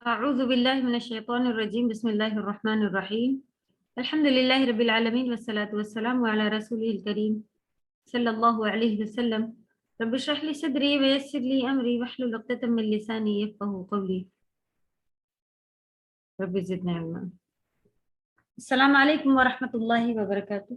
أعوذ بالله من الشيطان الرجيم بسم الله الرحمن الرحيم الحمد لله رب العالمين والصلاة والسلام على رسوله الكريم صلى الله عليه وسلم رب اشرح لي صدري ويسر لي أمري واحلل عقدة من لساني يفقهوا قولي رب زدنا علما. السلام عليكم ورحمة الله وبركاته.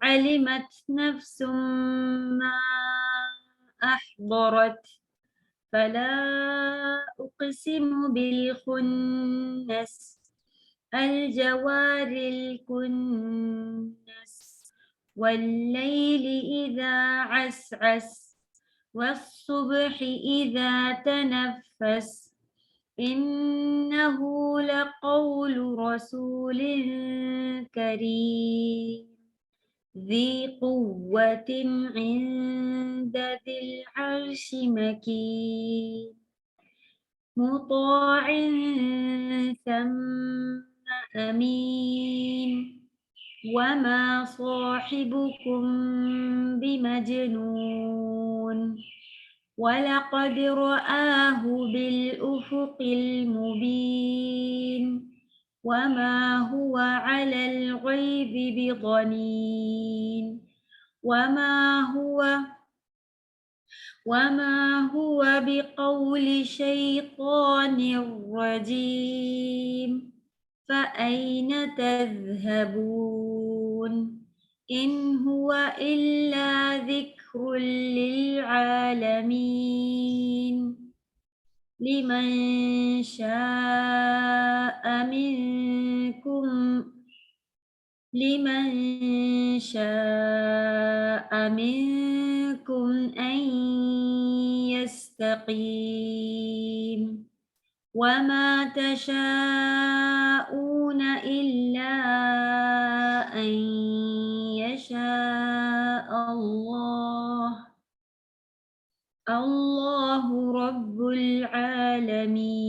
علمت نفس ما أحضرت فلا أقسم بالخنس الجوار الكنس والليل إذا عسعس والصبح إذا تنفس إنه لقول رسول كريم ذي قوة عند ذي العرش مكين مطاع ثم أمين وما صاحبكم بمجنون ولقد رآه بالأفق المبين وما هو على الغيب بضنين وما هو بقول شيطان رجيم فأين تذهبون إن هو إلا ذكر للعالمين لمن شاء منكم أن يستقيم وما تشاءون إلا أن يشاء الله رب العالمين.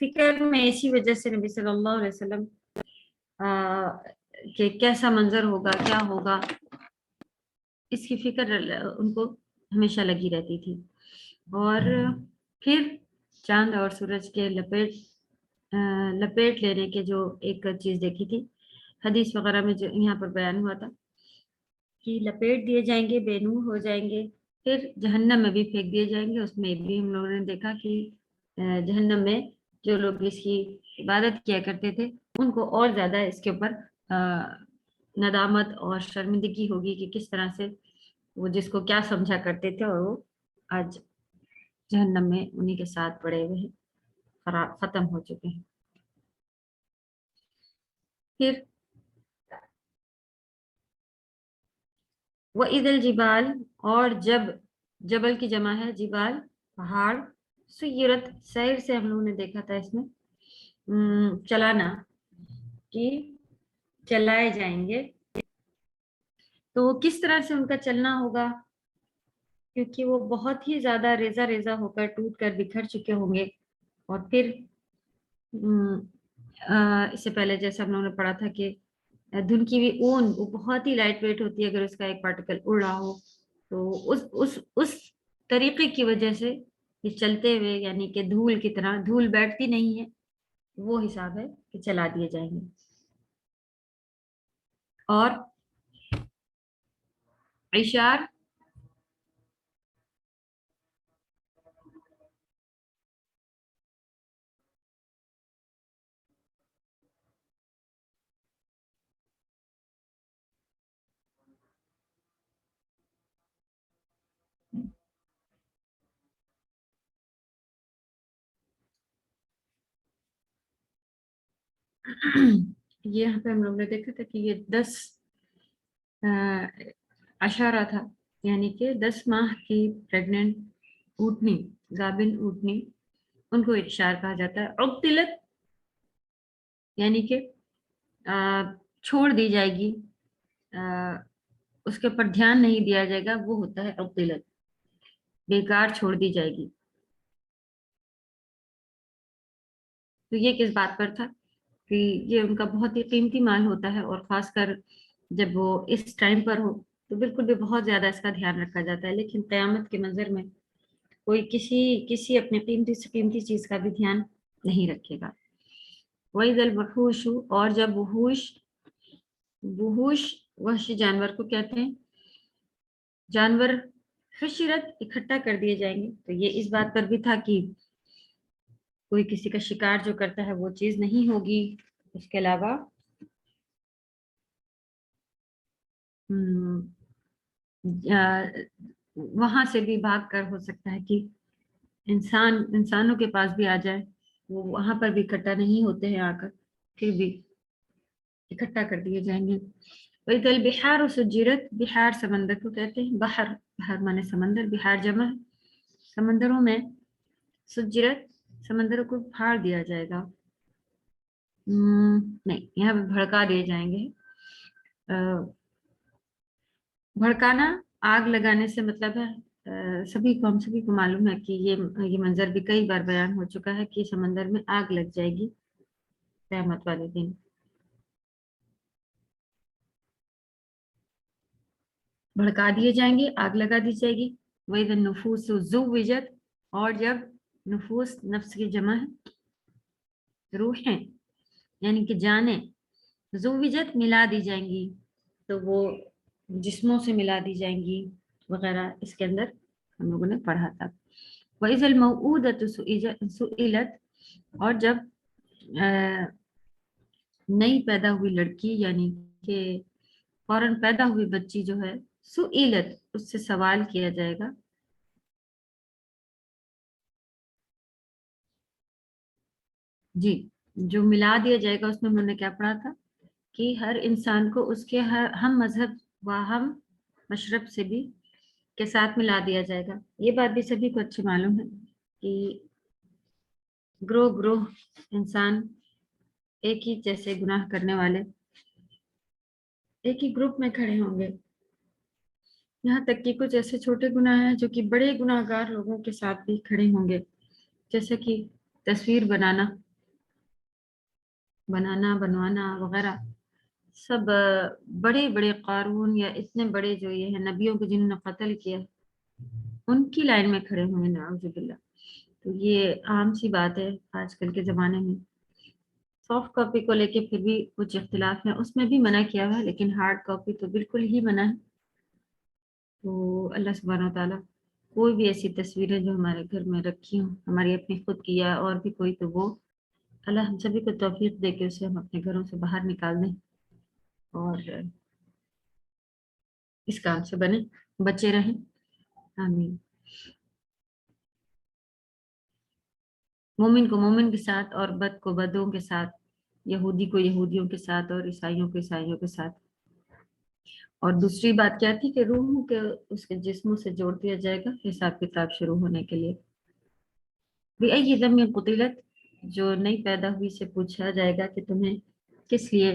فکر میں اسی وجہ سے نبی صلی اللہ علیہ وسلم کہ کیسا منظر ہوگا، کیا ہوگا، اس کی فکر ان کو ہمیشہ لگی رہتی تھی. اور پھر چاند اور سورج کے لپیٹ لینے کے جو ایک چیز دیکھی تھی حدیث وغیرہ میں، جو یہاں پر بیان ہوا تھا کہ لپیٹ دیے جائیں گے، بے نور ہو جائیں گے، پھر جہنم میں بھی پھینک دیے جائیں گے. اس میں بھی ہم لوگوں نے دیکھا کہ جہنم میں جو لوگ اس کی عبادت کیا کرتے تھے ان کو اور زیادہ اس کے اوپر ندامت اور شرمندگی ہوگی کہ کس طرح سے وہ جس کو کیا سمجھا کرتے تھے اور وہ آج جہنم میں انہی کے ساتھ پڑے ہوئے ہیں، ختم ہو چکے ہیں. پھر وَإِذَا الْجِبَالُ، اور جب، جبل کی جمع ہے جبال، پہاڑ، سیرت، سیر سے ہم لوگوں نے دیکھا تھا اس میں چلانا، کہ چلائے جائیں گے. تو کس طرح سے ان کا چلنا ہوگا، کیونکہ وہ بہت ہی زیادہ ریزہ ریزہ ہو کر ٹوٹ کر بکھر چکے ہوں گے. اور پھر اس سے پہلے جیسا ہم لوگوں نے پڑھا تھا کہ دھن کی بھی اون وہ بہت ہی لائٹ ویٹ ہوتی ہے، اگر اس کا ایک پارٹیکل اڑ رہا ہو تو اس طریقے کی وجہ سے یہ چلتے ہوئے، یعنی کہ دھول کی طرح، دھول بیٹھتی نہیں ہے، وہ حساب ہے کہ چلا دیے جائیں گے. اور اشار، یہاں پہ ہم لوگ نے دیکھا تھا کہ یہ 10 اشارہ تھا، یعنی کہ 10 ماہ کی پریگننٹ اونٹنی، گابن اونٹنی، ان کو اشار کہا جاتا ہے. عقلت یعنی کہ چھوڑ دی جائے گی، اس کے اوپر دھیان نہیں دیا جائے گا، وہ ہوتا ہے عقلت، بیکار چھوڑ دی جائے گی. تو یہ کس بات پر تھا کہ یہ ان کا بہت ہی قیمتی مال ہوتا ہے، اور خاص کر جب وہ اس ٹائم پر ہو تو بالکل بھی بہت زیادہ اس کا دھیان رکھا جاتا ہے. لیکن قیامت کے منظر میں کوئی کسی اپنے قیمتی سے قیمتی چیز کا بھی دھیان نہیں رکھے گا. وَإِذَا الْوُحُوشُ، اور جب وحوش وحشی جانور کو کہتے ہیں، جانور حشرت اکٹھا کر دیے جائیں گے. تو یہ اس بات پر بھی تھا کہ کوئی کسی کا شکار جو کرتا ہے وہ چیز نہیں ہوگی. اس کے علاوہ وہاں سے بھی بھاگ کر ہو سکتا ہے کہ انسانوں کے پاس بھی آ جائے، وہ وہاں پر بھی اکٹھا نہیں ہوتے ہیں، آ کر پھر بھی اکٹھا کر دیے جائیں گے. وَإِذَا الْبِحَارُ سُجِّرَتْ، بحار سمندر کو کہتے ہیں، بحر مانے سمندر، بحار جمع، سمندروں میں سجرت، سمندروں کو پھاڑ دیا جائے گا. نہیں، یہاں پہ بھڑکا دیے جائیں گے. بھڑکانا آگ لگانے سے مطلب ہے، سبھی کو معلوم ہے کہ یہ منظر بھی کئی بار بیان ہو چکا ہے کہ سمندر میں آگ لگ جائے گی قیامت والے دن. بھڑکا دیے جائیں گے، آگ لگا دی جائے گی. وَإِذَا النُّفُوسُ زُوِّجَتْ، اور جب نفوس، نفس کی جمع ہے، روحیں یعنی کہ جانیں، زُوِّجَتْ ملا دی جائیں گی، تو وہ جسموں سے ملا دی جائیں گی وغیرہ. اس کے اندر ہم لوگوں نے پڑھا تھا. وَإِذَا الْمَوْءُودَةُ سُئِلَتْ، اور جب نئی پیدا ہوئی لڑکی، یعنی کہ فوراً پیدا ہوئی بچی جو ہے، سئلت، اس سے سوال کیا جائے گا. جی، جو ملا دیا جائے گا اس میں ہم نے کیا پڑھا تھا کہ ہر انسان کو اس کے ہم مذہب و ہم مشرب سے بھی کے ساتھ ملا دیا جائے گا. یہ بات بھی سبھی کو اچھی معلوم ہے کہ گروہ انسان ایک ہی جیسے گناہ کرنے والے ایک ہی گروپ میں کھڑے ہوں گے. یہاں تک کہ کچھ ایسے چھوٹے گناہ ہیں جو کہ بڑے گناہ گار لوگوں کے ساتھ بھی کھڑے ہوں گے، جیسے کہ تصویر بنوانا وغیرہ سب بڑے بڑے قارون یا اتنے بڑے جو یہ ہیں نبیوں کو جنہوں نے قتل کیا ان کی لائن میں کھڑے ہوئے نعوذ باللہ. تو یہ عام سی بات ہے آج کل کے زمانے میں. سافٹ کاپی کو لے کے پھر بھی کچھ اختلاف ہیں، اس میں بھی منع کیا ہوا ہے، لیکن ہارڈ کاپی تو بالکل ہی منع ہے. تو اللہ سبحانہ و تعالیٰ کوئی بھی ایسی تصویریں جو ہمارے گھر میں رکھی ہوں، ہماری اپنی خود کی یا اور بھی کوئی، تو وہ اللہ ہم سبھی کو توفیق دے کے اسے ہم اپنے گھروں سے باہر نکال دیں اور اس کام سے بچے رہیں. آمین. مومن کو مومن کے ساتھ اور بد کو بدوں کے ساتھ، یہودی کو یہودیوں کے ساتھ اور عیسائیوں کو عیسائیوں کے ساتھ. اور دوسری بات کیا تھی کہ روح کے اس کے جسموں سے جوڑ دیا جائے گا حساب کتاب شروع ہونے کے لیے. بِأَيِّ ذَنبٍ قُتِلَتْ، جو نئی پیدا ہوئی سے پوچھا جائے گا کہ تمہیں کس لیے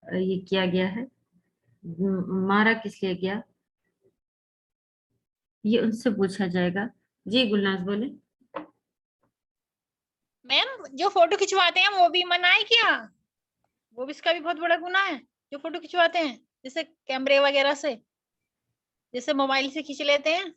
یہ کیا گیا ہے، مارا کس لیے گیا، یہ ان سے پوچھا جائے گا. جی گلناز بولے. میم جو فوٹو کھنچواتے ہیں وہ بھی منع ہے کیا؟ وہ بھی اس کا بھی بہت بڑا گناہ ہے جو فوٹو کھنچواتے ہیں جیسے کیمرے وغیرہ سے، جیسے موبائل سے کھینچ لیتے ہیں.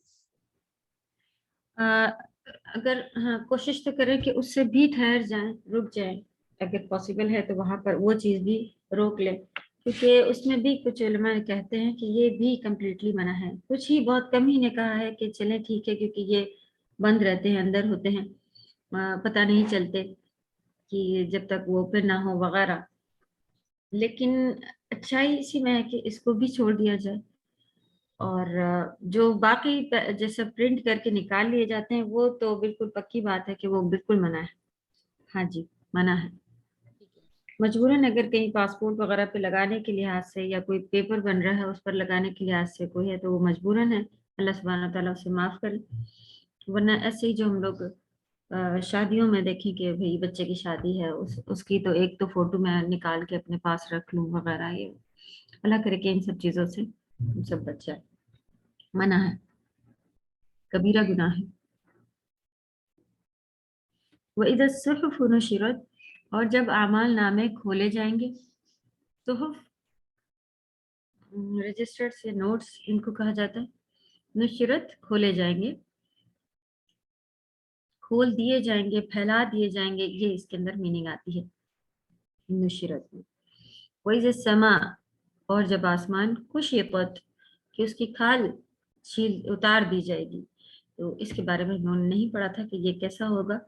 اگر ہاں کوشش تو کریں کہ اس سے بھی ٹھہر جائیں، رک جائیں، اگر پاسبل ہے تو وہاں پر وہ چیز بھی روک لیں، کیونکہ اس میں بھی کچھ علماء کہتے ہیں کہ یہ بھی کمپلیٹلی منع ہے. کچھ ہی بہت کم ہی نے کہا ہے کہ چلیں ٹھیک ہے کیونکہ یہ بند رہتے ہیں، اندر ہوتے ہیں، پتہ نہیں چلتے کہ جب تک وہ اوپن نہ ہو وغیرہ. لیکن اچھائی اسی میں ہے کہ اس کو بھی چھوڑ دیا جائے. اور جو باقی جیسے پرنٹ کر کے نکال لیے جاتے ہیں وہ تو بالکل پکی بات ہے کہ وہ بالکل منع ہے. ہاں جی منع ہے. مجبوراً اگر کہیں پاسپورٹ وغیرہ پہ لگانے کے لحاظ سے یا کوئی پیپر بن رہا ہے اس پر لگانے کے لحاظ سے کوئی ہے تو وہ مجبوراً ہے، اللہ سبحانہ تعالیٰ اسے معاف کرے. ورنہ ایسے ہی جو ہم لوگ شادیوں میں دیکھیں کہ بھئی بچے کی شادی ہے، اس کی تو ایک تو فوٹو میں نکال کے اپنے پاس رکھ لوں وغیرہ، یہ اللہ کرے کہ ان سب چیزوں سے ہم سب بچ جائے. منع ہے، کبیرہ گناہ ہے. وَإِذَا الصُّحُفُ نُشِرَتْ، اور جب اعمال نامے کھولے جائیں گے. صحف رجسٹر سے نوٹس ان کو کہا جاتا ہے. نشرت کھولے جائیں گے، کھول دیے جائیں گے، پھیلا دیے جائیں گے، یہ اس کے اندر میننگ آتی ہے نشرت میں. وَإِذَا السَّمَاءُ، اور جب آسمان کشطت، کہ اس کی کھال اتار دی جائے گی. تو اس کے بارے میں انہوں نے نہیں پڑھا تھا کہ یہ کیسا ہوگا.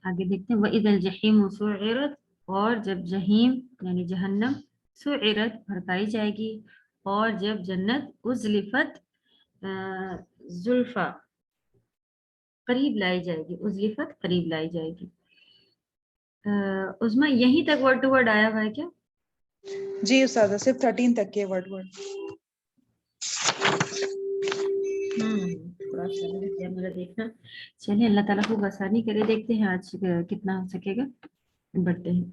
آگے دیکھتے ہیں. وَإِذَا الْجَحِيمُ سُعِّرَتْ، اور جب جہیم یعنی جہنم سُعِّرَتْ بھڑکائی جائے گی، اور جب جنت ازلفت زلفا قریب لائی جائے گی، ازلفت قریب لائی جائے گی. عظمیٰ یہیں تک ورڈ ٹو ورڈ آیا ہوا ہے کیا؟ جی استاذہ صرف 13 تک کے ورڈ تھوڑا سا کیا میرا دیکھنا. چلیے اللہ تعالیٰ کو آسانی کرے، دیکھتے ہیں آج کتنا ہو سکے گا، بڑھتے ہیں.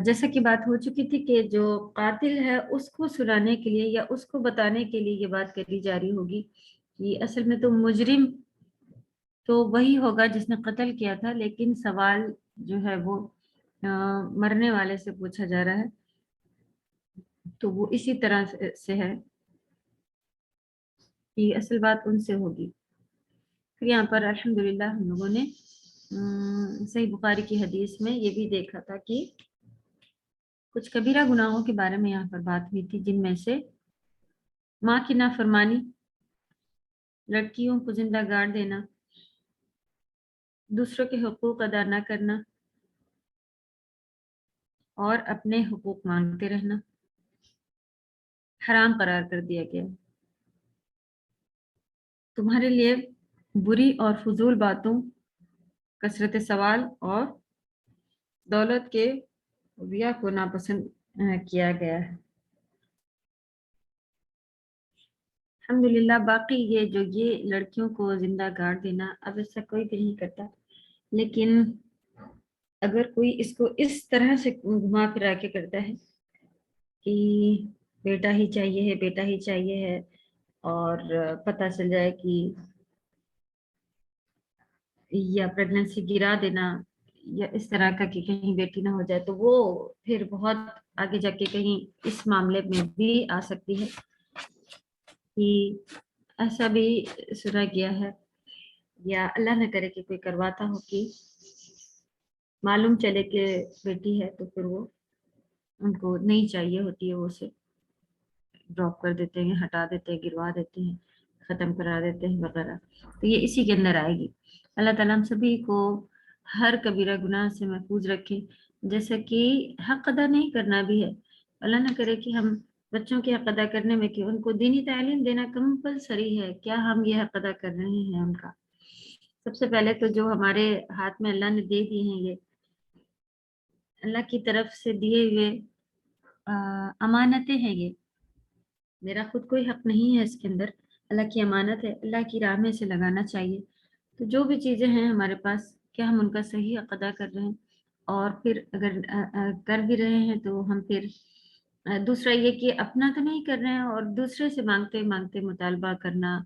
جیسا کہ بات ہو چکی تھی کہ جو قاتل ہے اس کو سنانے کے لیے یا اس کو بتانے کے لیے یہ بات کری جا رہی ہوگی کہ اصل میں تو مجرم تو وہی ہوگا جس نے قتل کیا تھا، لیکن سوال جو ہے وہ مرنے والے سے پوچھا جا رہا ہے، تو وہ اسی طرح سے ہے کہ اصل بات ان سے ہوگی. پھر یہاں پر الحمدللہ ہم لوگوں نے صحیح بخاری کی حدیث میں یہ بھی دیکھا تھا کہ کچھ کبیرہ گناہوں کے بارے میں یہاں پر بات ہوئی تھی، جن میں سے ماں کی نافرمانی، لڑکیوں کو زندہ گاڑ دینا، دوسروں کے حقوق ادا نہ کرنا اور اپنے حقوق مانگتے رہنا حرام قرار کر دیا گیا. تمہارے لیے بری اور فضول باتوں، کثرت سوال اور دولت کے ویا کو ناپسند کیا گیا ہے. الحمدللہ. باقی یہ لڑکیوں کو زندہ گاڑ دینا اب ایسا کوئی بھی نہیں کرتا، لیکن اگر کوئی اس کو اس طرح سے گھما پھرا کے کرتا ہے کہ بیٹا ہی چاہیے ہے، بیٹا ہی چاہیے ہے، اور پتہ چل جائے کہ یا پریگننسی گرا دینا یا اس طرح کا کہ کہیں بیٹی نہ ہو جائے، تو وہ پھر بہت آگے جا کے کہیں اس معاملے میں بھی آ سکتی ہے کہ ایسا بھی سنا گیا ہے، یا اللہ نہ کرے کہ کوئی کرواتا ہو کہ معلوم چلے کہ بیٹی ہے تو پھر وہ ان کو نہیں چاہیے ہوتی ہے، وہ اسے ڈراپ کر دیتے ہیں، ہٹا دیتے ہیں، گروا دیتے ہیں، ختم کرا دیتے ہیں وغیرہ. تو یہ اسی کے اندر آئے گی. اللہ تعالیٰ ہم سبھی کو ہر کبیرہ گناہ سے محفوظ رکھے، جیسا کہ حق ادا نہیں کرنا بھی ہے. اللہ نہ کرے کہ ہم بچوں کے حق ادا کرنے میں کہ ان کو دینی تعلیم دینا کمپلسری ہے، کیا ہم یہ حق ادا کر رہے ہیں ان کا؟ سب سے پہلے تو جو ہمارے ہاتھ میں اللہ نے دے دی ہیں، یہ اللہ کی طرف سے دیے ہوئے امانتیں ہیں. یہ میرا خود کوئی حق نہیں ہے اس کے اندر، اللہ کی امانت ہے، اللہ کی راہ میں سے لگانا چاہیے. تو جو بھی چیزیں ہیں ہمارے پاس، کیا ہم ان کا صحیح حق ادا کر رہے ہیں؟ اور پھر اگر کر بھی رہے ہیں تو ہم پھر دوسرا یہ کہ اپنا تو نہیں کر رہے ہیں اور دوسرے سے مانگتے مانگتے مطالبہ کرنا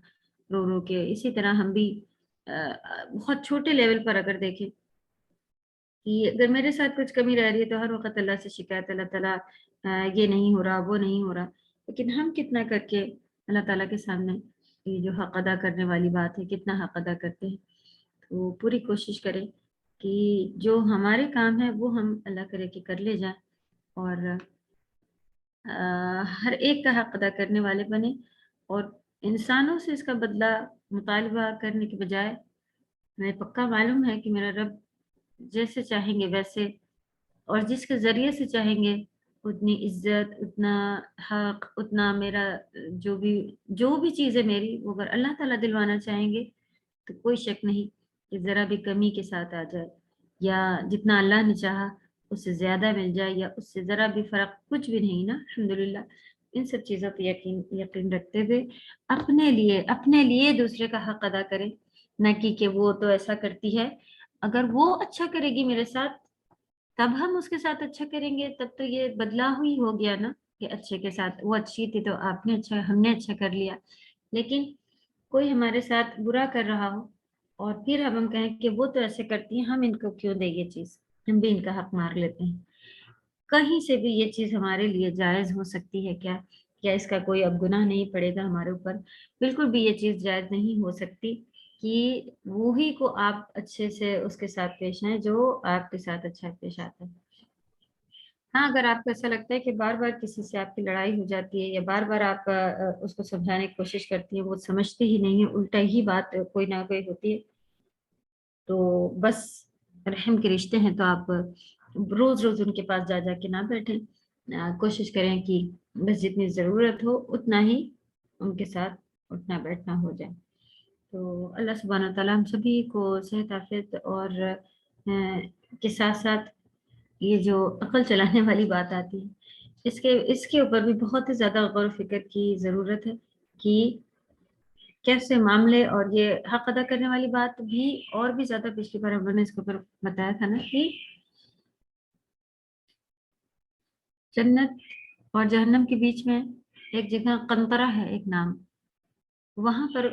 رو رو کے. اسی طرح ہم بھی بہت چھوٹے لیول پر اگر دیکھیں کہ اگر میرے ساتھ کچھ کمی رہ رہی ہے تو ہر وقت اللہ سے شکایت، اللہ تعالیٰ یہ نہیں ہو رہا، وہ نہیں ہو رہا. لیکن ہم کتنا کر کے اللہ تعالیٰ کے سامنے یہ جو حق ادا کرنے والی بات ہے، کتنا حق ادا کرتے ہیں. تو پوری کوشش کریں کہ جو ہمارے کام ہے وہ ہم اللہ کرے کہ کر لے جائیں، اور ہر ایک کا حق ادا کرنے والے بنے. اور انسانوں سے اس کا بدلہ مطالبہ کرنے کے بجائے ہمیں پکا معلوم ہے کہ میرا رب جیسے چاہیں گے ویسے، اور جس کے ذریعے سے چاہیں گے اتنی عزت، اتنا حق، اتنا میرا جو بھی چیز ہے میری، وہ اگر اللہ تعالیٰ دلوانا چاہیں گے تو کوئی شک نہیں کہ ذرا بھی کمی کے ساتھ آ جائے، یا جتنا اللہ نے چاہا اس سے زیادہ مل جائے، یا اس سے ذرا بھی فرق کچھ بھی نہیں نا. الحمدللہ ان سب چیزوں پہ یقین رکھتے ہوئے اپنے لیے دوسرے کا حق ادا کریں، نہ کہ وہ تو ایسا کرتی ہے، اگر وہ اچھا کرے گی میرے ساتھ تب ہم اس کے ساتھ اچھا کریں گے. تب تو یہ بدلاؤ ہی ہو گیا نا کہ اچھے کے ساتھ وہ اچھی تھی تو آپ نے اچھا، ہم نے اچھا کر لیا. لیکن کوئی ہمارے ساتھ برا کر رہا ہو اور پھر ہم کہیں کہ وہ تو ایسے کرتی ہیں، ہم ان کو کیوں دیں یہ چیز، ہم بھی ان کا حق مار لیتے ہیں. کہیں سے بھی یہ چیز ہمارے لیے جائز ہو سکتی ہے کیا اس کا کوئی اب گناہ نہیں پڑے گا ہمارے اوپر؟ بالکل بھی یہ چیز جائز نہیں ہو سکتی کہ وہی کو آپ اچھے سے اس کے ساتھ پیش آئیں جو آپ کے ساتھ اچھا پیش آتا ہے. ہاں اگر آپ کو ایسا لگتا ہے کہ بار بار کسی سے آپ کی لڑائی ہو جاتی ہے، یا بار بار آپ اس کو سمجھانے کی کوشش کرتی ہیں، وہ سمجھتے ہی نہیں ہے، الٹا ہی بات کوئی نہ کوئی ہوتی ہے، تو بس رحم کے رشتے ہیں تو آپ روز روز ان کے پاس جا کے نہ بیٹھیں. کوشش کریں کہ بس جتنی ضرورت ہو اتنا ہی ان کے ساتھ اٹھنا بیٹھنا ہو جائے. تو اللہ سبحانہ و تعالیٰ ہم سبھی کو صحت عافیت اور کے ساتھ ساتھ یہ جو عقل چلانے والی بات آتی ہے اس کے اوپر بھی بہت ہی زیادہ غور و فکر کی ضرورت ہے کہ کیسے معاملے، اور یہ حق ادا کرنے والی بات بھی اور بھی زیادہ پچھلی بار ہم نے اس کے اوپر بتایا تھا نا کہ جنت اور جہنم کے بیچ میں ایک جگہ قنطرہ ہے، ایک نام، وہاں پر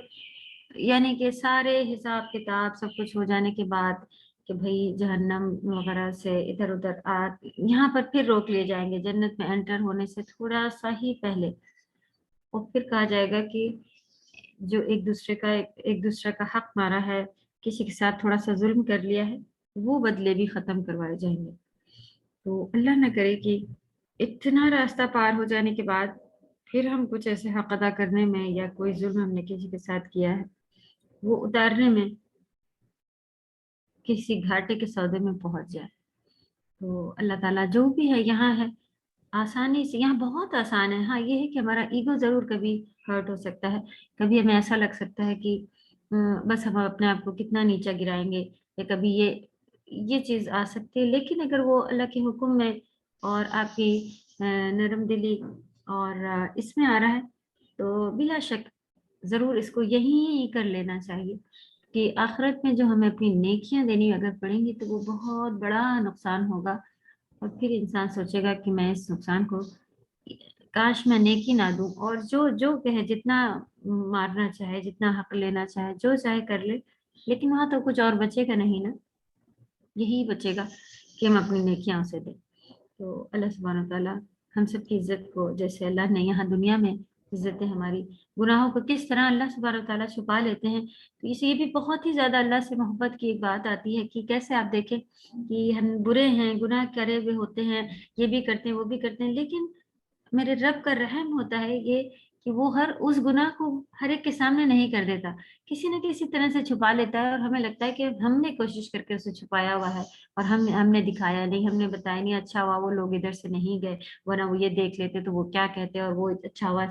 یعنی کہ سارے حساب کتاب سب کچھ ہو جانے کے بعد کہ بھئی جہنم وغیرہ سے ادھر ادھر یہاں پر پھر روک لیے جائیں گے جنت میں انٹر ہونے سے تھوڑا سا ہی پہلے، اور پھر کہا جائے گا کہ جو ایک دوسرے کا حق مارا ہے، کسی کے ساتھ تھوڑا سا ظلم کر لیا ہے، وہ بدلے بھی ختم کروائے جائیں گے. تو اللہ نہ کرے کہ اتنا راستہ پار ہو جانے کے بعد پھر ہم کچھ ایسے حق ادا کرنے میں، یا کوئی ظلم ہم نے کسی کے ساتھ کیا ہے وہ اتارنے میں کسی گھاٹے کے سودے میں پہنچ جائے. تو اللہ تعالیٰ جو بھی ہے یہاں ہے آسانی سے، یہاں بہت آسان ہے. ہاں یہ ہے کہ ہمارا ایگو ضرور کبھی ہرٹ ہو سکتا ہے، کبھی ہمیں ایسا لگ سکتا ہے کہ بس ہم اپنے آپ کو کتنا نیچا گرائیں گے، یا کبھی یہ چیز آ سکتی ہے. لیکن اگر وہ اللہ کے حکم میں اور آپ کی نرم دلی اور اس میں آ رہا ہے تو بلا شک ضرور اس کو یہی کر لینا چاہیے کہ آخرت میں جو ہمیں اپنی نیکیاں دینی اگر پڑیں گی تو وہ بہت بڑا نقصان ہوگا، اور پھر انسان سوچے گا کہ میں اس نقصان کو کاش میں نیکی نہ دوں، اور جو جو کہے، جتنا مارنا چاہے، جتنا حق لینا چاہے، جو چاہے کر لے، لیکن وہاں تو کچھ اور بچے گا نہیں نا، یہی بچے گا کہ ہم اپنی نیکیاں اسے دیں۔ تو اللہ سبحانہ وتعالیٰ ہم سب کی عزت کو، جیسے اللہ نے یہاں دنیا میں عزتیں ہماری گناہوں کو کس طرح اللہ سبحانہ وتعالیٰ چھپا لیتے ہیں، تو اس یہ بھی بہت ہی زیادہ اللہ سے محبت کی ایک بات آتی ہے کہ کیسے آپ دیکھیں کہ ہم برے ہیں، گناہ کرے ہوئے ہوتے ہیں، یہ بھی کرتے ہیں، وہ بھی کرتے ہیں، لیکن میرے رب کا رحم ہوتا ہے یہ کہ وہ ہر اس گناہ کو ہر ایک کے سامنے نہیں کر دیتا، کسی نہ کسی طرح سے چھپا لیتا ہے، اور ہمیں لگتا ہے کہ ہم نے کوشش کر کے اسے چھپایا ہوا ہے، اور ہم نے دکھایا نہیں، ہم نے بتایا نہیں، اچھا ہوا وہ لوگ ادھر سے نہیں گئے، ورنہ وہ یہ دیکھ لیتے تو وہ کیا کہتے، اور وہ اچھا ہوا۔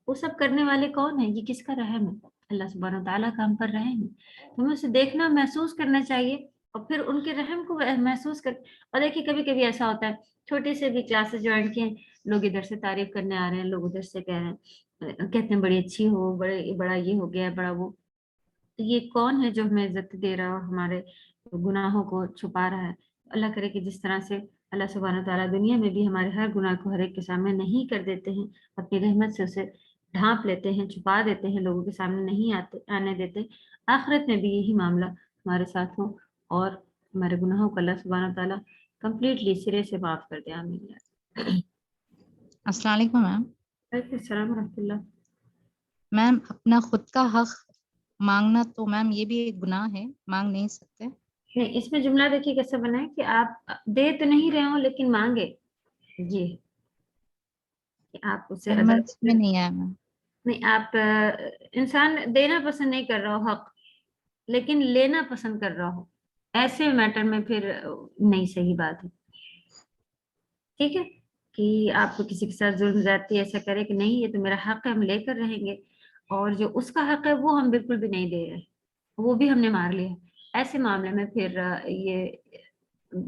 وہ سب کرنے والے کون ہیں؟ یہ کس کا رحم ہے؟ اللہ سبحانہ تعالیٰ کا ہم پر رحم ہے، ہمیں اسے دیکھنا، محسوس کرنا چاہیے، اور پھر ان کے رحم کو محسوس کر۔ اور دیکھیے کبھی کبھی ایسا ہوتا ہے، چھوٹے سے بھی کلاسز جوائن کیے، لوگ ادھر سے تعریف کرنے آ رہے ہیں، لوگ ادھر سے کہہ رہے ہیں، کہتے ہیں بڑی اچھی ہو، بڑا یہ ہو گیا، بڑا وہ۔ تو یہ کون ہے جو ہمیں عزت دے رہا اور ہمارے گناہوں کو چھپا رہا ہے؟ اللہ کرے کہ جس طرح سے اللہ سبحانہ تعالیٰ دنیا میں بھی ہمارے ہر گناہ کو ہر ایک کے سامنے نہیں کر دیتے ہیں، اپنی رحمت سے اسے ڈھانپ لیتے ہیں، چھپا دیتے ہیں، لوگوں کے سامنے نہیں آنے دیتے، آخرت میں بھی یہی معاملہ ہمارے ساتھ ہو، اور ہمارے گناہوں کو اللہ سبحانہ تعالیٰ کمپلیٹلی سرے سے معاف کر دے۔ آمین۔ السلام علیکم میم۔ وعلیکم السلام ورحمۃ اللہ۔ میم اپنا خود کا حق مانگنا تو میم یہ بھی ایک گناہ ہے، مانگ نہیں سکتے؟ نہیں، اس میں جملہ دیکھیے کیسا بنا ہے کہ آپ دے تو نہیں رہے ہوں لیکن مانگے، یہ کہ آپ اسے سمجھ میں نہیں آیا میم۔ نہیں، آپ انسان دینا پسند نہیں کر رہا ہو حق، لیکن لینا پسند کر رہا ہو، ایسے میٹر میں پھر نہیں صحیح بات ہے، ٹھیک ہے، کہ آپ کو کسی کے ساتھ ظلم زیادتی ایسا کرے کہ نہیں یہ تو میرا حق ہے، ہم لے کر رہیں گے، اور جو اس کا حق ہے وہ ہم بالکل بھی نہیں دے رہے، وہ بھی ہم نے مار لیا، ایسے معاملے میں پھر یہ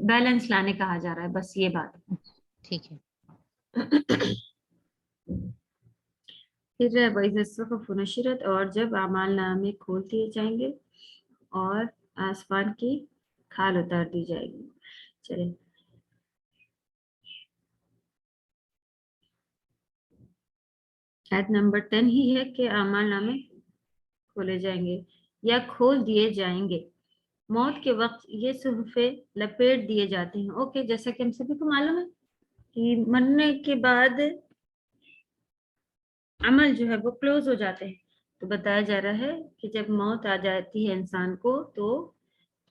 بیلنس لانے کہا جا رہا ہے، بس یہ بات۔ ٹھیک ہے۔ پھر وَإِذَا الصُّحُفُ نُشِرَتْ، اور جب اعمال نامے کھول دیے جائیں گے اور آسمان کی کھال اتار دی جائے گی۔ چلیں، آیت نمبر 10 ہی ہے کہ اعمال نامے کھولے جائیں گے یا کھول دیے جائیں گے، موت کے وقت یہ صحیفے لپیٹ دیے جاتے ہیں۔ اوکے، جیسا کہ ہم سبھی کو معلوم ہے کہ مرنے کے بعد عمل جو ہے وہ کلوز ہو جاتے ہیں، تو بتایا جا رہا ہے کہ جب موت آ جاتی ہے انسان کو تو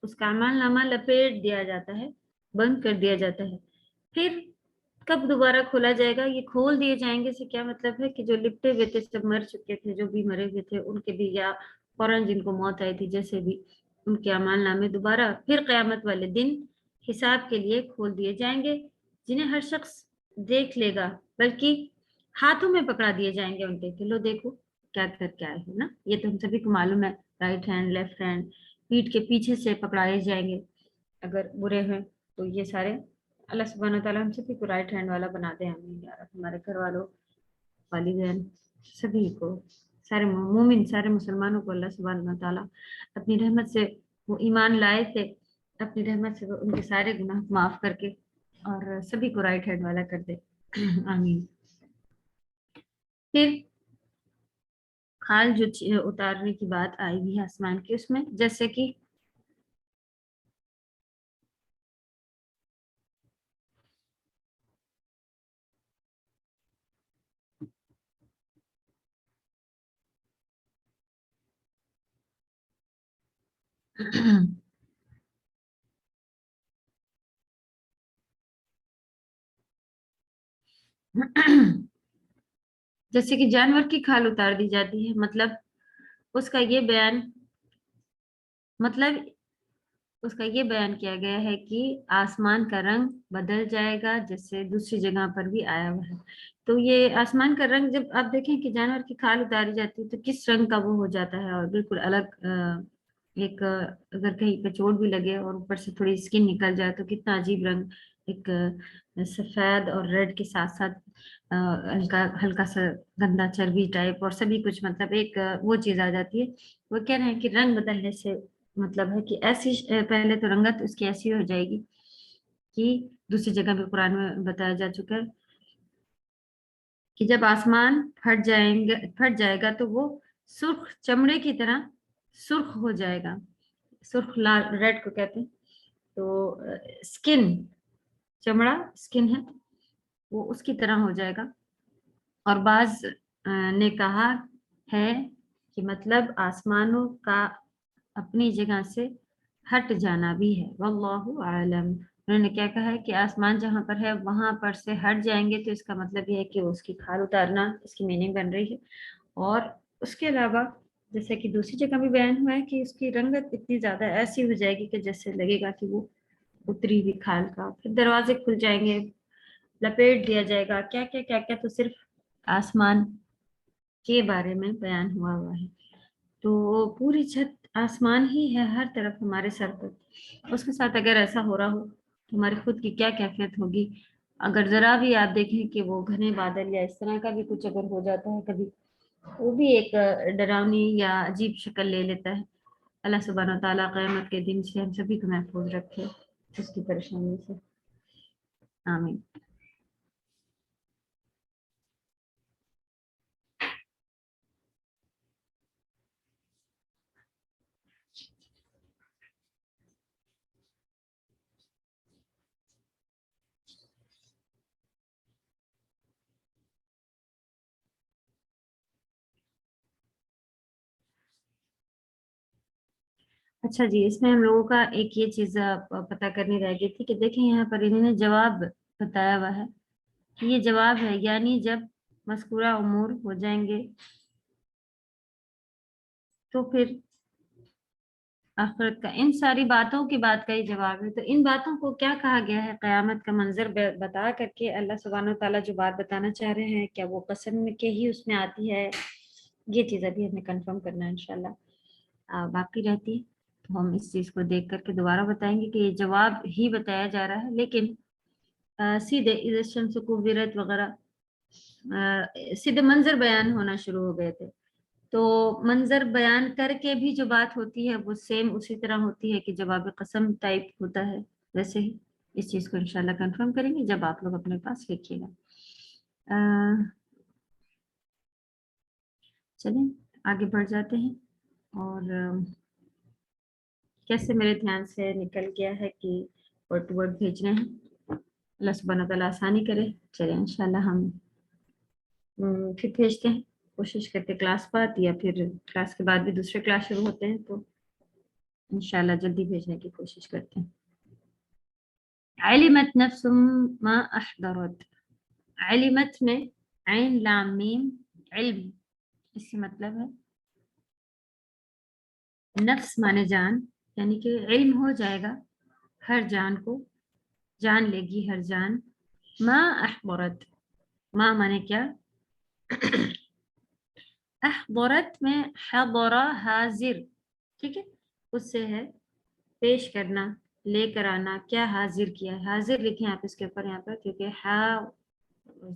اس کا عمل نامہ لپیٹ دیا جاتا ہے، بند کر دیا جاتا ہے۔ پھر کب دوبارہ کھولا جائے گا؟ یہ کھول دیے جائیں گے سے کیا مطلب ہے کہ جو لپٹے ہوئے تھے، سب مر چکے تھے، جو بھی مرے ہوئے تھے ان کے بھی، یا فوراً جن کو موت آئی تھی جیسے بھی، ان کے اعمال نامے دوبارہ پھر قیامت والے دن حساب کے لیے کھول دیے جائیں گے، جنہیں ہر شخص دیکھ لے گا، بلکہ ہاتھوں میں پکڑا دیے جائیں گے ان کے کہ لو دیکھو کیا کر کے آئے ہو نا۔ یہ تو ہم سبھی کو معلوم ہے، رائٹ ہینڈ، لیفٹ ہینڈ، پیٹھ کے پیچھے سے پکڑائے جائیں گے اگر برے ہیں تو۔ یہ سارے اللہ سبحانہ تعالیٰ ہم سبھی کو رائٹ ہینڈ والا بنا دے، آمین یا رب، ہمارے گھر والوں، والدین، سبھی کو، سارے مومن، سارے مسلمانوں کو اللہ سبحانہ تعالیٰ اپنی رحمت سے، وہ ایمان لائے تھے، اپنی رحمت سے ان کے سارے گناہ معاف کر کے اور سبھی کو رائٹ ہینڈ والا کر دے، آمین۔ پھر کھال جو اتارنے کی بات آئی ہوئی ہے آسمان کی، اس میں جیسے کہ جیسے کہ جانور کی کھال اتار دی جاتی ہے، مطلب اس کا یہ بیان کیا گیا ہے کہ آسمان کا رنگ بدل جائے گا، جیسے دوسری جگہ پر بھی آیا ہوا ہے۔ تو یہ آسمان کا رنگ جب آپ دیکھیں کہ جانور کی کھال اتاری جاتی ہے تو کس رنگ کا وہ ہو جاتا ہے، اور بالکل الگ ایک، اگر کہیں پہ چوٹ بھی لگے اور اوپر سے تھوڑی اسکن نکل جائے تو کتنا عجیب رنگ، ایک سفید اور ریڈ کے ساتھ ساتھ ہلکا سا گندا چربی ٹائپ اور سبھی کچھ، مطلب ایک وہ چیز آ جاتی ہے۔ وہ کہہ رہے ہیں کہ رنگ بدلنے سے مطلب ہے کہ ایسی، پہلے تو رنگت اس کی ایسی ہو جائے گی کہ دوسری جگہ بھی قرآن میں بتایا جا چکا ہے کہ جب آسمان پھٹ جائے گا تو وہ سرخ چمڑے کی طرح سرخ ہو جائے گا. سرخ لال ریڈ کو کہتے ہیں. تو اسکن چمڑا اسکن ہے وہ اس کی طرح ہو جائے گا. اور بعض نے کہا ہے کہ مطلب آسمانوں کا اپنی جگہ سے ہٹ جانا بھی ہے. واللہ اعلم. انہوں نے کیا کہا ہے کہ آسمان جہاں پر ہے وہاں پر سے ہٹ جائیں گے تو اس کا مطلب یہ ہے کہ اس کی کھال اتارنا اس کی میننگ بن رہی ہے. اور اس کے علاوہ جیسے کہ دوسری جگہ بھی بیان ہوا ہے کہ اس کی رنگت اتنی زیادہ ایسی ہو جائے گی کہ جیسے لگے گا کہ وہ اتری ہوئی کھال کا. پھر دروازے کھل جائیں گے, لپیٹ دیا جائے گا, کیا کیا کیا کیا. تو صرف آسمان کے بارے میں بیان ہوا ہے. تو پوری چھت آسمان ہی ہے ہر طرف ہمارے سر پر. اس کے ساتھ اگر ایسا ہو رہا ہو تو ہماری خود کی کیا کیفیت ہوگی. اگر ذرا بھی آپ دیکھیں کہ وہ گھنے بادل یا اس طرح کا بھی کچھ اگر ہو جاتا ہے کبھی, وہ بھی ایک ڈراؤنی یا عجیب شکل لے لیتا ہے. اللہ سبحانہ و تعالیٰ قیامت کے دن سے ہم سبھی کو محفوظ رکھے اس کی پریشانی سے. آمین. اچھا جی, اس میں ہم لوگوں کا ایک یہ چیز پتہ کرنی رہ گئی تھی کہ دیکھیں یہاں پر انہوں نے جواب بتایا ہوا ہے کہ یہ جواب ہے, یعنی جب مذکورہ امور ہو جائیں گے تو پھر آخرت کا ان ساری باتوں کی بات کا ہی جواب ہے. تو ان باتوں کو کیا کہا گیا ہے قیامت کا منظر بتا کر کے اللہ سبحانہ و تعالیٰ جو بات بتانا چاہ رہے ہیں کیا وہ قسم کے ہی اس میں آتی ہے, یہ چیز ابھی ہمیں کنفرم کرنا ہے انشاءاللہ. باقی رہتی ہے تو ہم اس چیز کو دیکھ کر کے دوبارہ بتائیں گے کہ یہ جواب ہی بتایا جا رہا ہے. لیکن سیدھے اذا الشمس کورت وغیرہ سیدھے منظر بیان ہونا شروع ہو گئے تھے. تو منظر بیان کر کے بھی جو بات ہوتی ہے وہ سیم اسی طرح ہوتی ہے کہ جواب قسم ٹائپ ہوتا ہے. ویسے ہی اس چیز کو انشاءاللہ کنفرم کریں گے جب آپ لوگ اپنے پاس لکھیے گا. چلیں آگے بڑھ جاتے ہیں. اور کیسے میرے دھیان سے نکل گیا ہے کہ ورڈ ٹو ورڈ بھیجنے ہیں. اللہ سبحانہ تعالیٰ آسانی کرے. چلیں انشاءاللہ ہم پھر بھیجتے ہیں, کوشش کرتے کلاس بعد یا پھر کلاس کے بعد بھی دوسرے کلاس شروع ہوتے ہیں تو انشاءاللہ جلدی بھیجنے کی کوشش کرتے ہیں. علمت نفس ما احضرت. علمت میں عین لام میم علم, اس سے مطلب ہے نفس مانے جان, یعنی کہ علم ہو جائے گا ہر جان کو, جان لے گی ہر جان. ما احضرت, ما مانے کیا, احضرت میں حضر حاضر, ٹھیک ہے, اس سے ہے پیش کرنا, لے کر آنا. کیا حاضر کیا ہے, حاضر لکھیں آپ اس کے اوپر یہاں پر کیونکہ ہا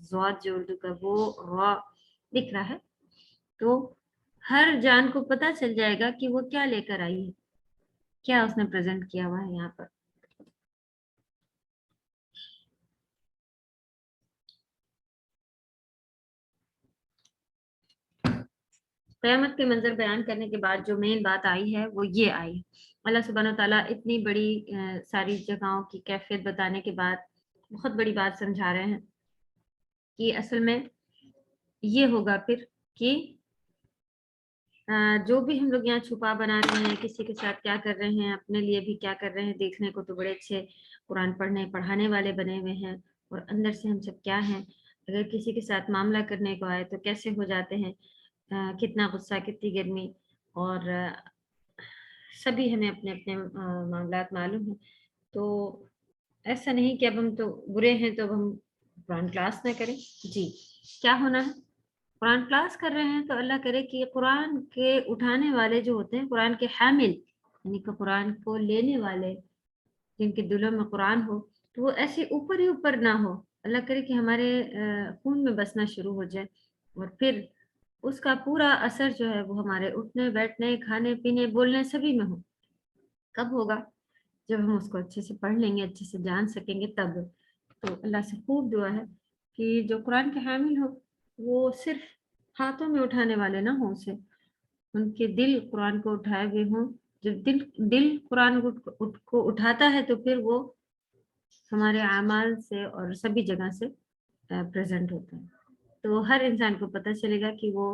زواد جو اردو کا وہ را دکھ رہا ہے. تو ہر جان کو پتہ چل جائے گا کہ وہ کیا لے کر آئی ہے, کیا اس نے پریزنٹ کیا ہوا ہے یہاں پر. قیامت کے منظر بیان کرنے کے بعد جو مین بات آئی ہے وہ یہ آئی. اللہ سبحانہ و تعالیٰ اتنی بڑی ساری جگہوں کی کیفیت بتانے کے بعد بہت بڑی بات سمجھا رہے ہیں کہ اصل میں یہ ہوگا پھر کہ جو بھی ہم لوگ یہاں چھپا بنا رہے ہیں, کسی کے ساتھ کیا کر رہے ہیں, اپنے لیے بھی کیا کر رہے ہیں, دیکھنے کو تو بڑے اچھے قرآن پڑھانے والے بنے ہوئے ہیں اور اندر سے ہم سب کیا ہیں. اگر کسی کے ساتھ معاملہ کرنے کو آئے تو کیسے ہو جاتے ہیں, کتنا غصہ, کتنی گرمی, اور سبھی ہمیں اپنے اپنے معاملات معلوم ہیں. تو ایسا نہیں کہ اب ہم تو برے ہیں تو اب ہم قرآن کلاس نہ کریں. جی کیا ہونا ہے, قرآن کلاس کر رہے ہیں تو اللہ کرے کہ قرآن کے اٹھانے والے جو ہوتے ہیں, قرآن کے حامل یعنی کہ قرآن کو لینے والے جن کے دلوں میں قرآن ہو, تو وہ ایسے اوپر ہی اوپر نہ ہو. اللہ کرے کہ ہمارے خون میں بسنا شروع ہو جائے اور پھر اس کا پورا اثر جو ہے وہ ہمارے اٹھنے بیٹھنے, کھانے پینے, بولنے سبھی میں ہو. کب ہوگا, جب ہم اس کو اچھے سے پڑھ لیں گے, اچھے سے جان سکیں گے تب. تو اللہ سے خوب دعا ہے کہ جو قرآن کے حامل ہو وہ صرف ہاتھوں میں اٹھانے والے نہ ہوں اسے، ان کے دل قرآن کو اٹھائے ہوئے ہوں. جب دل قرآن کو اٹھاتا ہے تو پھر وہ ہمارے اعمال سے اور سبھی جگہ سے پریزنٹ ہوتا ہے. تو ہر انسان کو پتہ چلے گا کہ وہ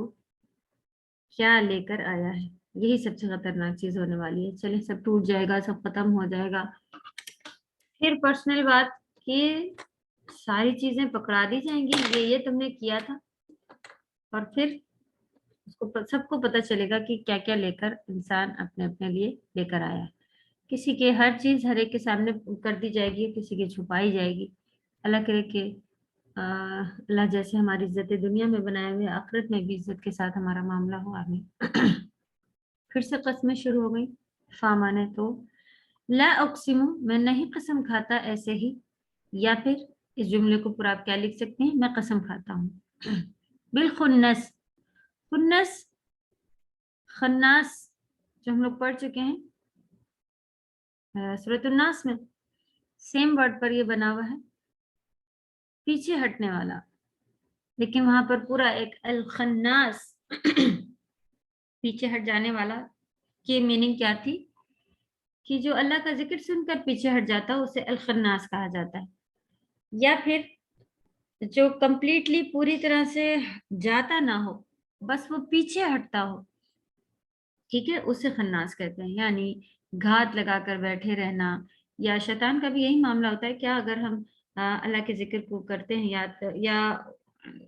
کیا لے کر آیا ہے. یہی سب سے خطرناک چیز ہونے والی ہے. چلیں سب ٹوٹ جائے گا، سب ختم ہو جائے گا. پھر پرسنل بات کہ ساری چیزیں پکڑا دی جائیں گی، یہ تم نے کیا تھا، اور پھر اس کو سب کو پتہ چلے گا کہ کیا کیا لے کر انسان اپنے اپنے لیے لے کر آیا ہے. کسی کے ہر چیز ہر ایک کے سامنے کر دی جائے گی، کسی کی چھپائی جائے گی. اللہ کرے کہ اللہ جیسے ہماری عزت دنیا میں بنائے ہوئے آخرت میں بھی عزت کے ساتھ ہمارا معاملہ ہو. آمین. پھر سے قسمیں شروع ہو گئی. فامانے تو لا اقسم، میں نہیں قسم کھاتا ایسے ہی، یا پھر اس جملے کو پورا آپ کیا لکھ سکتے ہیں، میں قسم کھاتا ہوں. بالخنس، خنس خناس جو ہم لوگ پڑھ چکے ہیں سورۃ الناس میں، سیم ورڈ پر یہ بنا ہوا ہے، پیچھے ہٹنے والا. لیکن وہاں پر پورا ایک الخناس پیچھے ہٹ جانے والا کی میننگ کیا تھی کہ جو اللہ کا ذکر سن کر پیچھے ہٹ جاتا ہے اسے الخناس کہا جاتا ہے. یا پھر جو کمپلیٹلی پوری طرح سے جاتا نہ ہو، بس وہ پیچھے ہٹتا ہو، ٹھیک ہے، اسے خناس کہتے ہیں. یعنی گھات لگا کر بیٹھے رہنا. یا شیطان کا بھی یہی معاملہ ہوتا ہے. کیا اگر ہم اللہ کے ذکر کو کرتے ہیں یا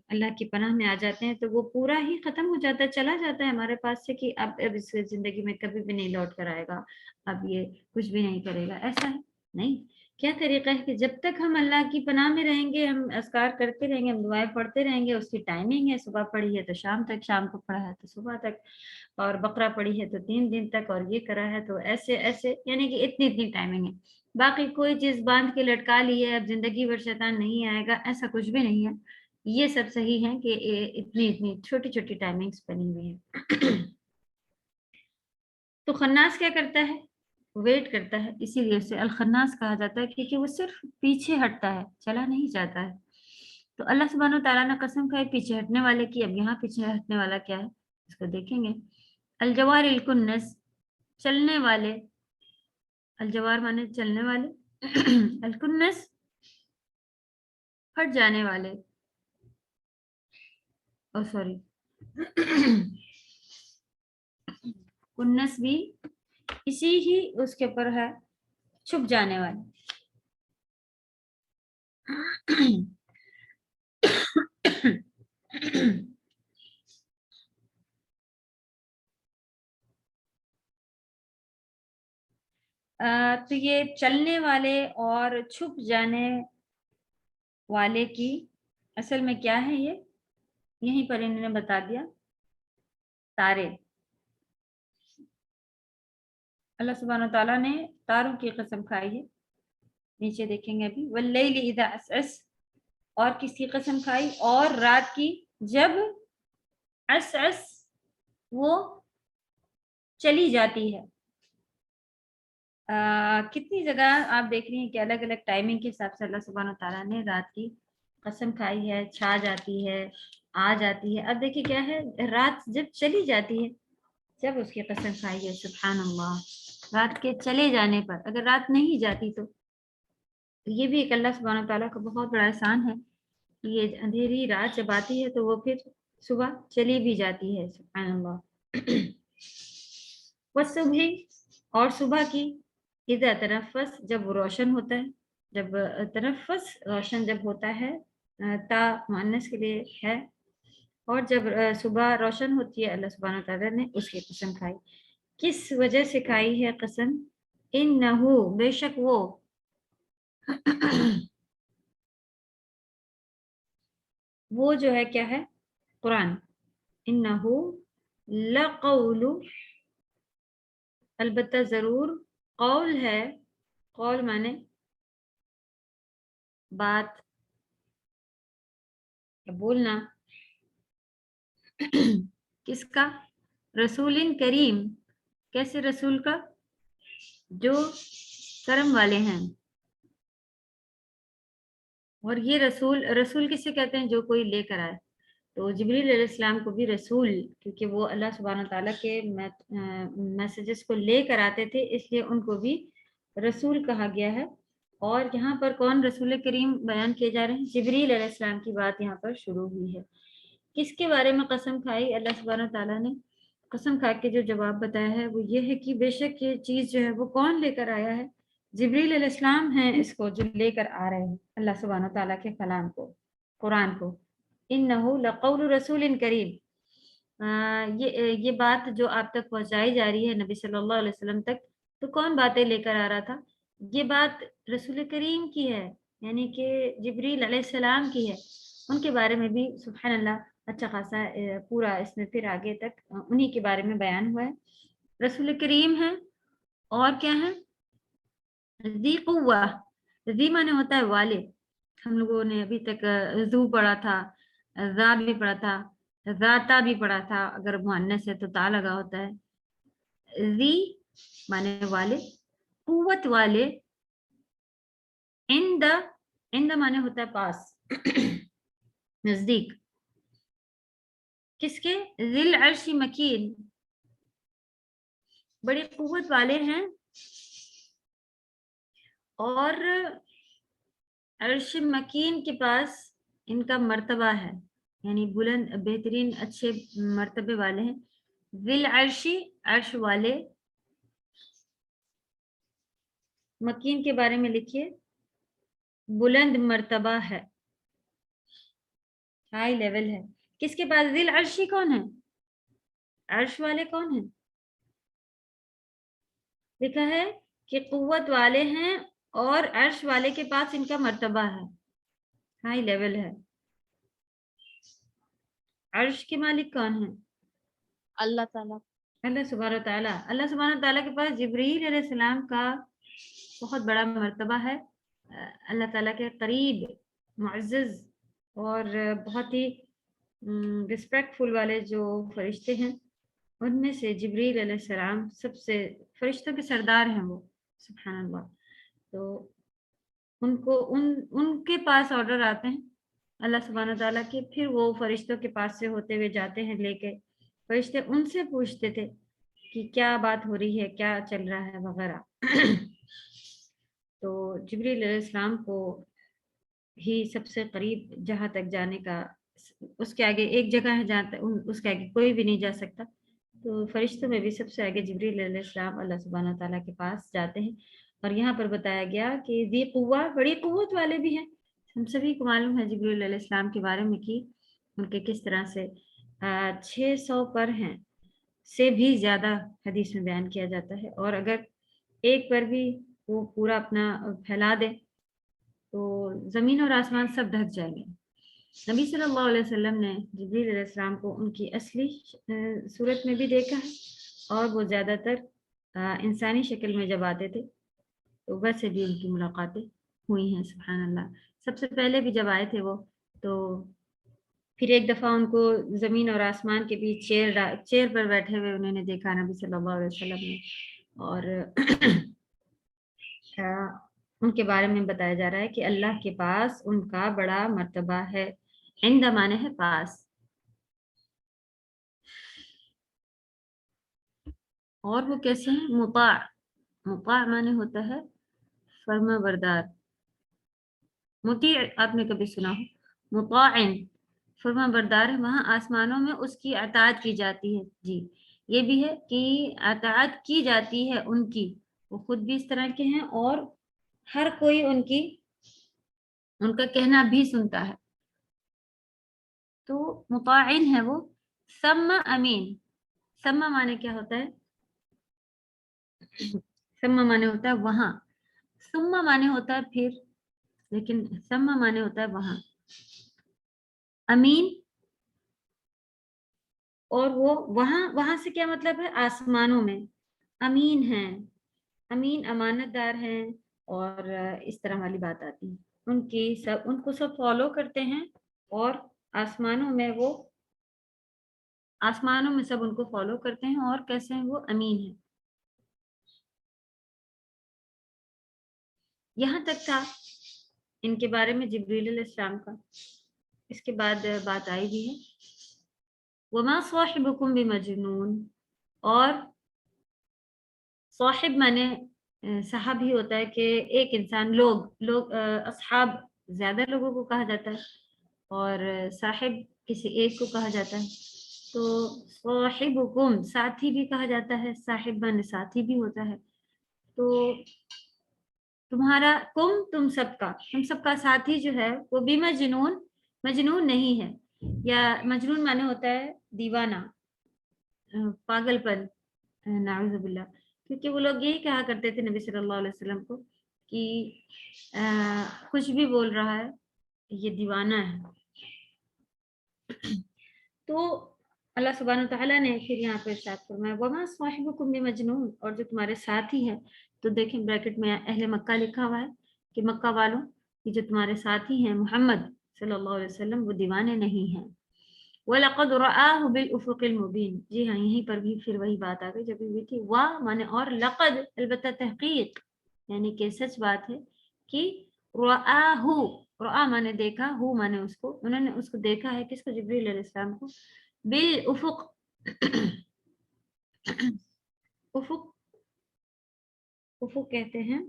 اللہ کی پناہ میں آ جاتے ہیں تو وہ پورا ہی ختم ہو جاتا ہے، چلا جاتا ہے ہمارے پاس سے کہ اب اس زندگی میں کبھی بھی نہیں لوٹ کر آئے گا، اب یہ کچھ بھی نہیں کرے گا. ایسا ہے نہیں. کیا طریقہ ہے کہ جب تک ہم اللہ کی پناہ میں رہیں گے، ہم اذکار کرتے رہیں گے، ہم دعائیں پڑھتے رہیں گے. اس کی ٹائمنگ ہے، صبح پڑھی ہے تو شام تک، شام کو پڑھا ہے تو صبح تک، اور بقرہ پڑھی ہے تو 3 دن تک، اور یہ کرا ہے تو ایسے ایسے، یعنی کہ اتنی ٹائمنگ ہے. باقی کوئی چیز باندھ کے لٹکا لی ہے اب زندگی بھر شیطان نہیں آئے گا، ایسا کچھ بھی نہیں ہے. یہ سب صحیح ہے کہ اتنی چھوٹی چھوٹی ٹائمنگز بنی ہوئی ہیں. تو خناس کیا کرتا ہے؟ ویٹ کرتا ہے، اسی لیے اسے الخناس کہا جاتا ہے کیونکہ وہ صرف پیچھے ہٹتا ہے، چلا نہیں جاتا ہے. تو اللہ سبحانہ و تعالیٰ نے قسم کھائی پیچھے ہٹنے والے کی. اب یہاں پیچھے ہٹنے والا کیا ہے اس کو دیکھیں گے. الجوار الکنس، چلنے والے. الجوار مانے چلنے والے، الکنس ہٹ جانے والے. سوری کنس بھی اسی ہی اس کے اوپر ہے، چھپ جانے والے. تو یہ چلنے والے اور چھپ جانے والے کی اصل میں کیا ہے، یہ یہیں پر انہوں نے بتا دیا، تارے. اللہ سبحانہ تعالیٰ نے تاروں کی قسم کھائی ہے. نیچے دیکھیں گے ابھی، واللیل اذا عسعس، اور کس کی قسم کھائی، اور رات کی جب عسعس وہ چلی جاتی ہے. کتنی جگہ آپ دیکھ رہی ہیں کہ الگ الگ ٹائمنگ کے حساب سے اللہ سبحانہ تعالیٰ نے رات کی قسم کھائی ہے. چھا جاتی ہے، آ جاتی ہے. اب دیکھیے کیا ہے، رات جب چلی جاتی ہے جب اس کی قسم کھائی ہے. سبحان اللہ، رات کے چلے جانے پر. اگر رات نہیں جاتی تو یہ بھی ایک اللہ سبحانہ تعالیٰ کا بہت بڑا احسان ہے. یہ اندھیری رات جب آتی ہے تو وہ پھر صبح چلی بھی جاتی ہے. سبحان اللہ. والصبح، اور صبح کی، اذا تنفس، جب وہ روشن ہوتا ہے. جب تنفس روشن جب ہوتا ہے، تا مؤنث کے لیے ہے. اور جب صبح روشن ہوتی ہے، اللہ سبحانہ تعالیٰ نے اس کی قسم کھائی. کس وجہ سے کھائی ہے قسم؟ انہو، بے شک وہ جو ہے کیا ہے، قرآن. انہو لقول، البتہ ضرور، قول ہے. قول مانے بات یا بولنا. کس کا؟ رسول کریم. کیسے رسول کا؟ جو کرم والے ہیں. اور یہ رسول کسے کہتے ہیں؟ جو کوئی لے کر آئے. تو جبریل علیہ السلام کو بھی رسول، کیونکہ وہ اللہ سبحانہ تعالیٰ کے میسیجز کو لے کر آتے تھے، اس لیے ان کو بھی رسول کہا گیا ہے۔ اور یہاں پر کون رسول کریم بیان کیے جا رہے ہیں؟ جبریل علیہ السلام کی بات یہاں پر شروع ہوئی ہے۔ کس کے بارے میں قسم کھائی اللہ سبحانہ تعالیٰ نے؟ قسم کھا کے جو جواب بتایا ہے وہ یہ ہے کہ بے شک یہ چیز جو ہے وہ کون لے کر آیا ہے؟ جبریل علیہ السلام ہیں اس کو جو لے کر آ رہے ہیں اللہ سبحانہ تعالیٰ کے کلام کو، قرآن کو۔ انہ لقول رسول کریم، یہ بات جو آپ تک پہنچائی جا رہی ہے نبی صلی اللہ علیہ وسلم تک، تو کون باتیں لے کر آ رہا تھا؟ یہ بات رسول کریم کی ہے، یعنی کہ جبریل علیہ السلام کی ہے۔ ان کے بارے میں بھی سبحان اللہ اچھا خاصا پورا اس میں پھر آگے تک انہی کے بارے میں بیان ہوا ہے۔ رسول کریم ہیں اور کیا ہیں؟ ذی قوہ، ذی معنی ہوتا ہے والے، ہم لوگوں نے ابھی تک ذو پڑھا تھا، ذا بھی پڑھا تھا، ذاتا بھی پڑھا تھا، اگر مؤنث ہے تو تا لگا ہوتا ہے۔ ذی معنی والے، قوت والے، عند معنی ہوتا ہے پاس، نزدیک، کس کے؟ ذی العرش مکین، بڑی قوت والے ہیں اور عرش مکین کے پاس ان کا مرتبہ ہے، یعنی بلند بہترین اچھے مرتبے والے ہیں۔ ذی العرش، عرش والے، مکین کے بارے میں لکھیے بلند مرتبہ ہے، ہائی لیول ہے۔ کس کے پاس؟ ذی العرش کون ہے؟ عرش والے کون ہیں؟ لکھا ہے کہ قوت والے ہیں اور عرش والے کے پاس ان کا مرتبہ ہے، ہائی لیول ہے۔ عرش کے مالک کون ہیں؟ اللہ تعالیٰ، اللہ سبحانہ تعالیٰ۔ اللہ سبحانہ تعالیٰ کے پاس جبریل علیہ السلام کا بہت بڑا مرتبہ ہے، اللہ تعالیٰ کے قریب، معزز اور بہت ہی رسپیکٹ فل والے جو فرشتے ہیں ان میں سے جبریل علیہ السلام سب سے فرشتوں کے سردار ہیں وہ، سبحان اللہ۔ تو ان کو ان کے پاس آرڈر آتے ہیں اللہ سبحانہ تعالیٰ کے، پھر وہ فرشتوں کے پاس سے ہوتے ہوئے جاتے ہیں لے کے، فرشتے ان سے پوچھتے تھے کہ کیا بات ہو رہی ہے، کیا چل رہا ہے وغیرہ۔ تو جبریل علیہ السلام کو ہی سب سے قریب جہاں تک جانے کا، اس کے آگے ایک جگہ ہے جہاں تک اس کے آگے کوئی بھی نہیں جا سکتا، تو فرشتوں میں بھی سب سے آگے جبریل علیہ السلام اللہ سبحانہ تعالیٰ کے پاس جاتے ہیں۔ اور یہاں پر بتایا گیا کہ ذی قوہ، بڑی قوت والے بھی ہیں۔ ہم سبھی کو معلوم ہے جبریل علیہ السلام کے بارے میں کہ ان کے کس طرح سے 600 پر ہیں سے بھی زیادہ حدیث میں بیان کیا جاتا ہے، اور اگر ایک پر بھی وہ پورا اپنا پھیلا دے تو زمین اور آسمان سب ڈھک جائیں گے۔ نبی صلی اللہ علیہ وسلم نے جبریل علیہ السلام کو ان کی اصلی صورت میں بھی دیکھا ہے، اور وہ زیادہ تر انسانی شکل میں جب آتے تھے تو ویسے بھی ان کی ملاقاتیں ہوئی ہیں، سبحان اللہ۔ سب سے پہلے بھی جب آئے تھے وہ، تو پھر ایک دفعہ ان کو زمین اور آسمان کے بیچ چیئر پر بیٹھے ہوئے انہوں نے دیکھا نبی صلی اللہ علیہ وسلم نے، اور ان کے بارے میں بتایا جا رہا ہے کہ اللہ کے پاس ان کا بڑا مرتبہ ہے، عند معنی ہے پاس، اور وہ کیسے ہیں؟ مطاع، مطاع معنی ہوتا ہے فرما بردار، مطیع آپ نے کبھی سنا ہو، مطاع فرما بردار ہے، وہاں آسمانوں میں اس کی اطاعت کی جاتی ہے۔ جی یہ بھی ہے کہ اطاعت کی جاتی ہے ان کی، وہ خود بھی اس طرح کے ہیں اور ہر کوئی ان کا کہنا بھی سنتا ہے، تو مطاعن ہے وہ۔ ثم امین، ثم معنی کیا ہوتا ہے؟ ثم معنی ہوتا ہے وہاں، ثم معنی ہوتا ہے پھر، لیکن ثم معنی ہوتا ہے وہاں، امین، اور وہ وہاں سے کیا مطلب ہے؟ آسمانوں میں امین ہیں، امین امانت دار ہیں، اور اس طرح والی بات آتی ہے، ان کو سب فالو کرتے ہیں، اور آسمانوں میں سب ان کو فالو کرتے ہیں، اور کیسے ہیں وہ؟ امین ہیں۔ یہاں تک تھا ان کے بارے میں جبریل علیہ السلام کا۔ اس کے بعد بات آئی بھی ہے وما صاحبکم بمجنون، اور صاحب مانے صاحب ہی ہوتا ہے کہ ایک انسان، لوگ اصحاب زیادہ لوگوں کو کہا جاتا ہے اور صاحب کسی ایک کو کہا جاتا ہے. تو صاحبکم ساتھی بھی کہا جاتا ہے، صاحب مانے ساتھی بھی ہوتا ہے. تو تمہارا تم سب کا ساتھی جو ہے وہ بھی مجنون نہیں ہے، یا مجنون مانے ہوتا ہے دیوانہ، پاگل پن، نعوذ باللہ. کیونکہ وہ لوگ یہی کہا کرتے تھے نبی صلی اللہ علیہ وسلم کو کہ کچھ بھی بول رہا ہے یہ دیوانہ ہے. تو اللہ سبحانہ تعالیٰ نے پھر یہاں پہ ارشاد فرمایا وما صاحبکم بمجنون، اور جو تمہارے ساتھی ہے، تو دیکھیں بریکٹ میں اہل مکہ لکھا ہوا ہے کہ مکہ والوں یہ جو تمہارے ساتھی ہیں محمد صلی اللہ علیہ وسلم وہ دیوانے نہیں ہیں. وَلَقَدْ رَآهُ بِالْأُفُقِ الْمُبِينِ، جی ہاں یہیں پر بھی پھر وہی بات آ گئی جو بھی ہوئی تھی. وا مانے اور، لقد البتہ تحقیق یعنی کہ سچ بات ہے کہ رآ مانے دیکھا، ہو مانے اس کو، انہوں نے اس کو دیکھا ہے، کس کو؟ جبریل علیہ السلام کو. بالافق افق کہتے ہیں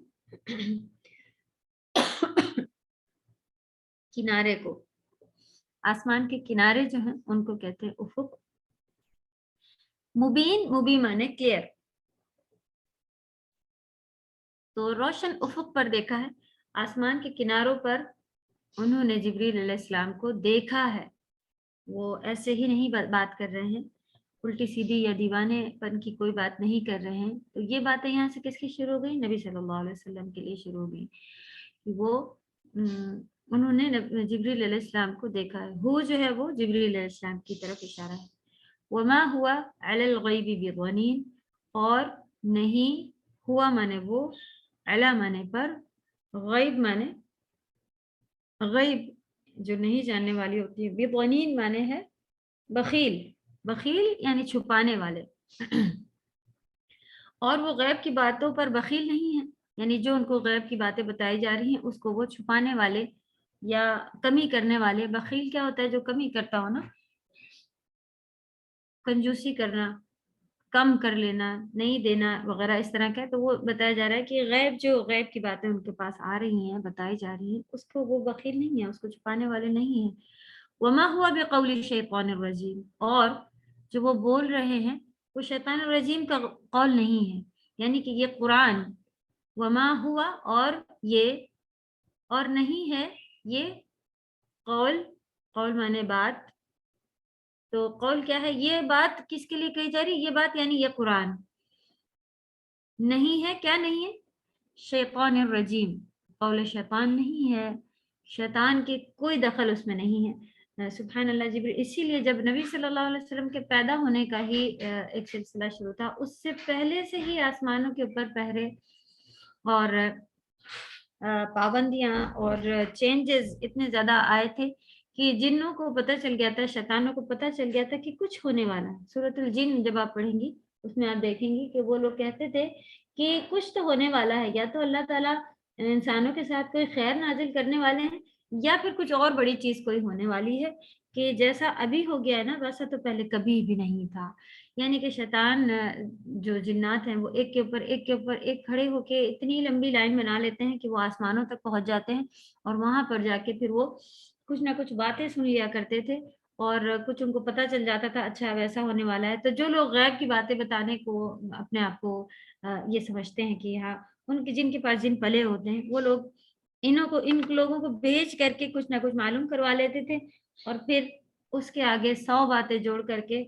کنارے کو، آسمان کے کنارے جو ہیں ان کو کہتے ہیں افق. مبین مانے کلیئر. تو روشن افق پر دیکھا ہے، آسمان کے کناروں پر انہوں نے جبریل علیہ السلام کو دیکھا ہے. وہ ایسے ہی نہیں بات کر رہے ہیں، الٹی سیدھی یا دیوانے پن کی کوئی بات نہیں کر رہے ہیں. تو یہ باتیں یہاں سے کس کی شروع ہو گئی؟ نبی صلی اللہ علیہ وسلم کے لیے شروع ہو گئی. وہ انہوں نے جبریل علیہ السلام کو دیکھا ہے. ہو جو ہے وہ جبریل علیہ السلام کی طرف اشارہ ہے. وما ہوا علی الغیب بضنین، اور نہیں ہوا مانے وہ، علی مانے پر، غیب مانے غیب جو نہیں جاننے والی ہوتی ہے. بضنین مانے ہے بخیل یعنی چھپانے والے. اور وہ غیب کی باتوں پر بخیل نہیں ہے، یعنی جو ان کو غیب کی باتیں بتائی جا رہی ہیں اس کو وہ چھپانے والے یا کمی کرنے والے. بخیل کیا ہوتا ہے؟ جو کمی کرتا ہو نا، کنجوسی کرنا، کم کر لینا، نہیں دینا وغیرہ اس طرح کا. تو وہ بتایا جا رہا ہے کہ غیب کی باتیں ان کے پاس آ رہی ہیں، بتائی جا رہی ہیں، اس کو وہ بخیل نہیں ہے، اس کو چھپانے والے نہیں ہیں. وما ہوا بقول الشیطان الرجیم، اور جو وہ بول رہے ہیں وہ شیطان الرجیم کا قول نہیں ہے، یعنی کہ یہ قرآن وما ہوا اور نہیں ہے یہ قول مانے بات. تو قول کیا ہے؟ یہ بات کس کے لیے کہی جا رہی ہے؟ یہ بات یعنی یہ قرآن نہیں ہے. کیا نہیں ہے؟ شیطان الرجیم، قول شیطان نہیں ہے، شیطان کی کوئی دخل اس میں نہیں ہے. سبحان اللہ. جبریل اسی لیے جب نبی صلی اللہ علیہ وسلم کے پیدا ہونے کا ہی ایک سلسلہ شروع تھا، اس سے پہلے سے ہی آسمانوں کے اوپر پہرے اور پابندیاں اور چینجز اتنے زیادہ آئے تھے کہ جنوں کو پتہ چل گیا تھا، شیطانوں کو پتہ چل گیا تھا کہ کچھ ہونے والا ہے. سورۃ الجن جب آپ پڑھیں گی اس میں آپ دیکھیں گی کہ وہ لوگ کہتے تھے کہ کچھ تو ہونے والا ہے، یا تو اللہ تعالیٰ انسانوں کے ساتھ کوئی خیر نازل کرنے والے ہیں، یا پھر کچھ اور بڑی چیز کوئی ہونے والی ہے کہ جیسا ابھی ہو گیا ہے نا ویسا تو پہلے کبھی بھی نہیں تھا. یعنی کہ شیطان جو جنات ہیں وہ ایک کے اوپر ایک کھڑے ہو کے اتنی لمبی لائن بنا لیتے ہیں کہ وہ آسمانوں تک پہنچ جاتے ہیں، اور وہاں پر جا کے پھر وہ کچھ نہ کچھ باتیں سن لیا کرتے تھے، اور کچھ ان کو پتہ چل جاتا تھا اچھا ویسا ہونے والا ہے. تو جو لوگ غیب کی باتیں بتانے کو اپنے آپ کو یہ سمجھتے ہیں کہ ہاں ان کے جن کے پاس جن پلے ہوتے ہیں، وہ لوگ ان لوگوں کو بھیج کر کے کچھ نہ کچھ معلوم کروا لیتے تھے، اور پھر اس کے آگے 100 باتیں جوڑ کر کے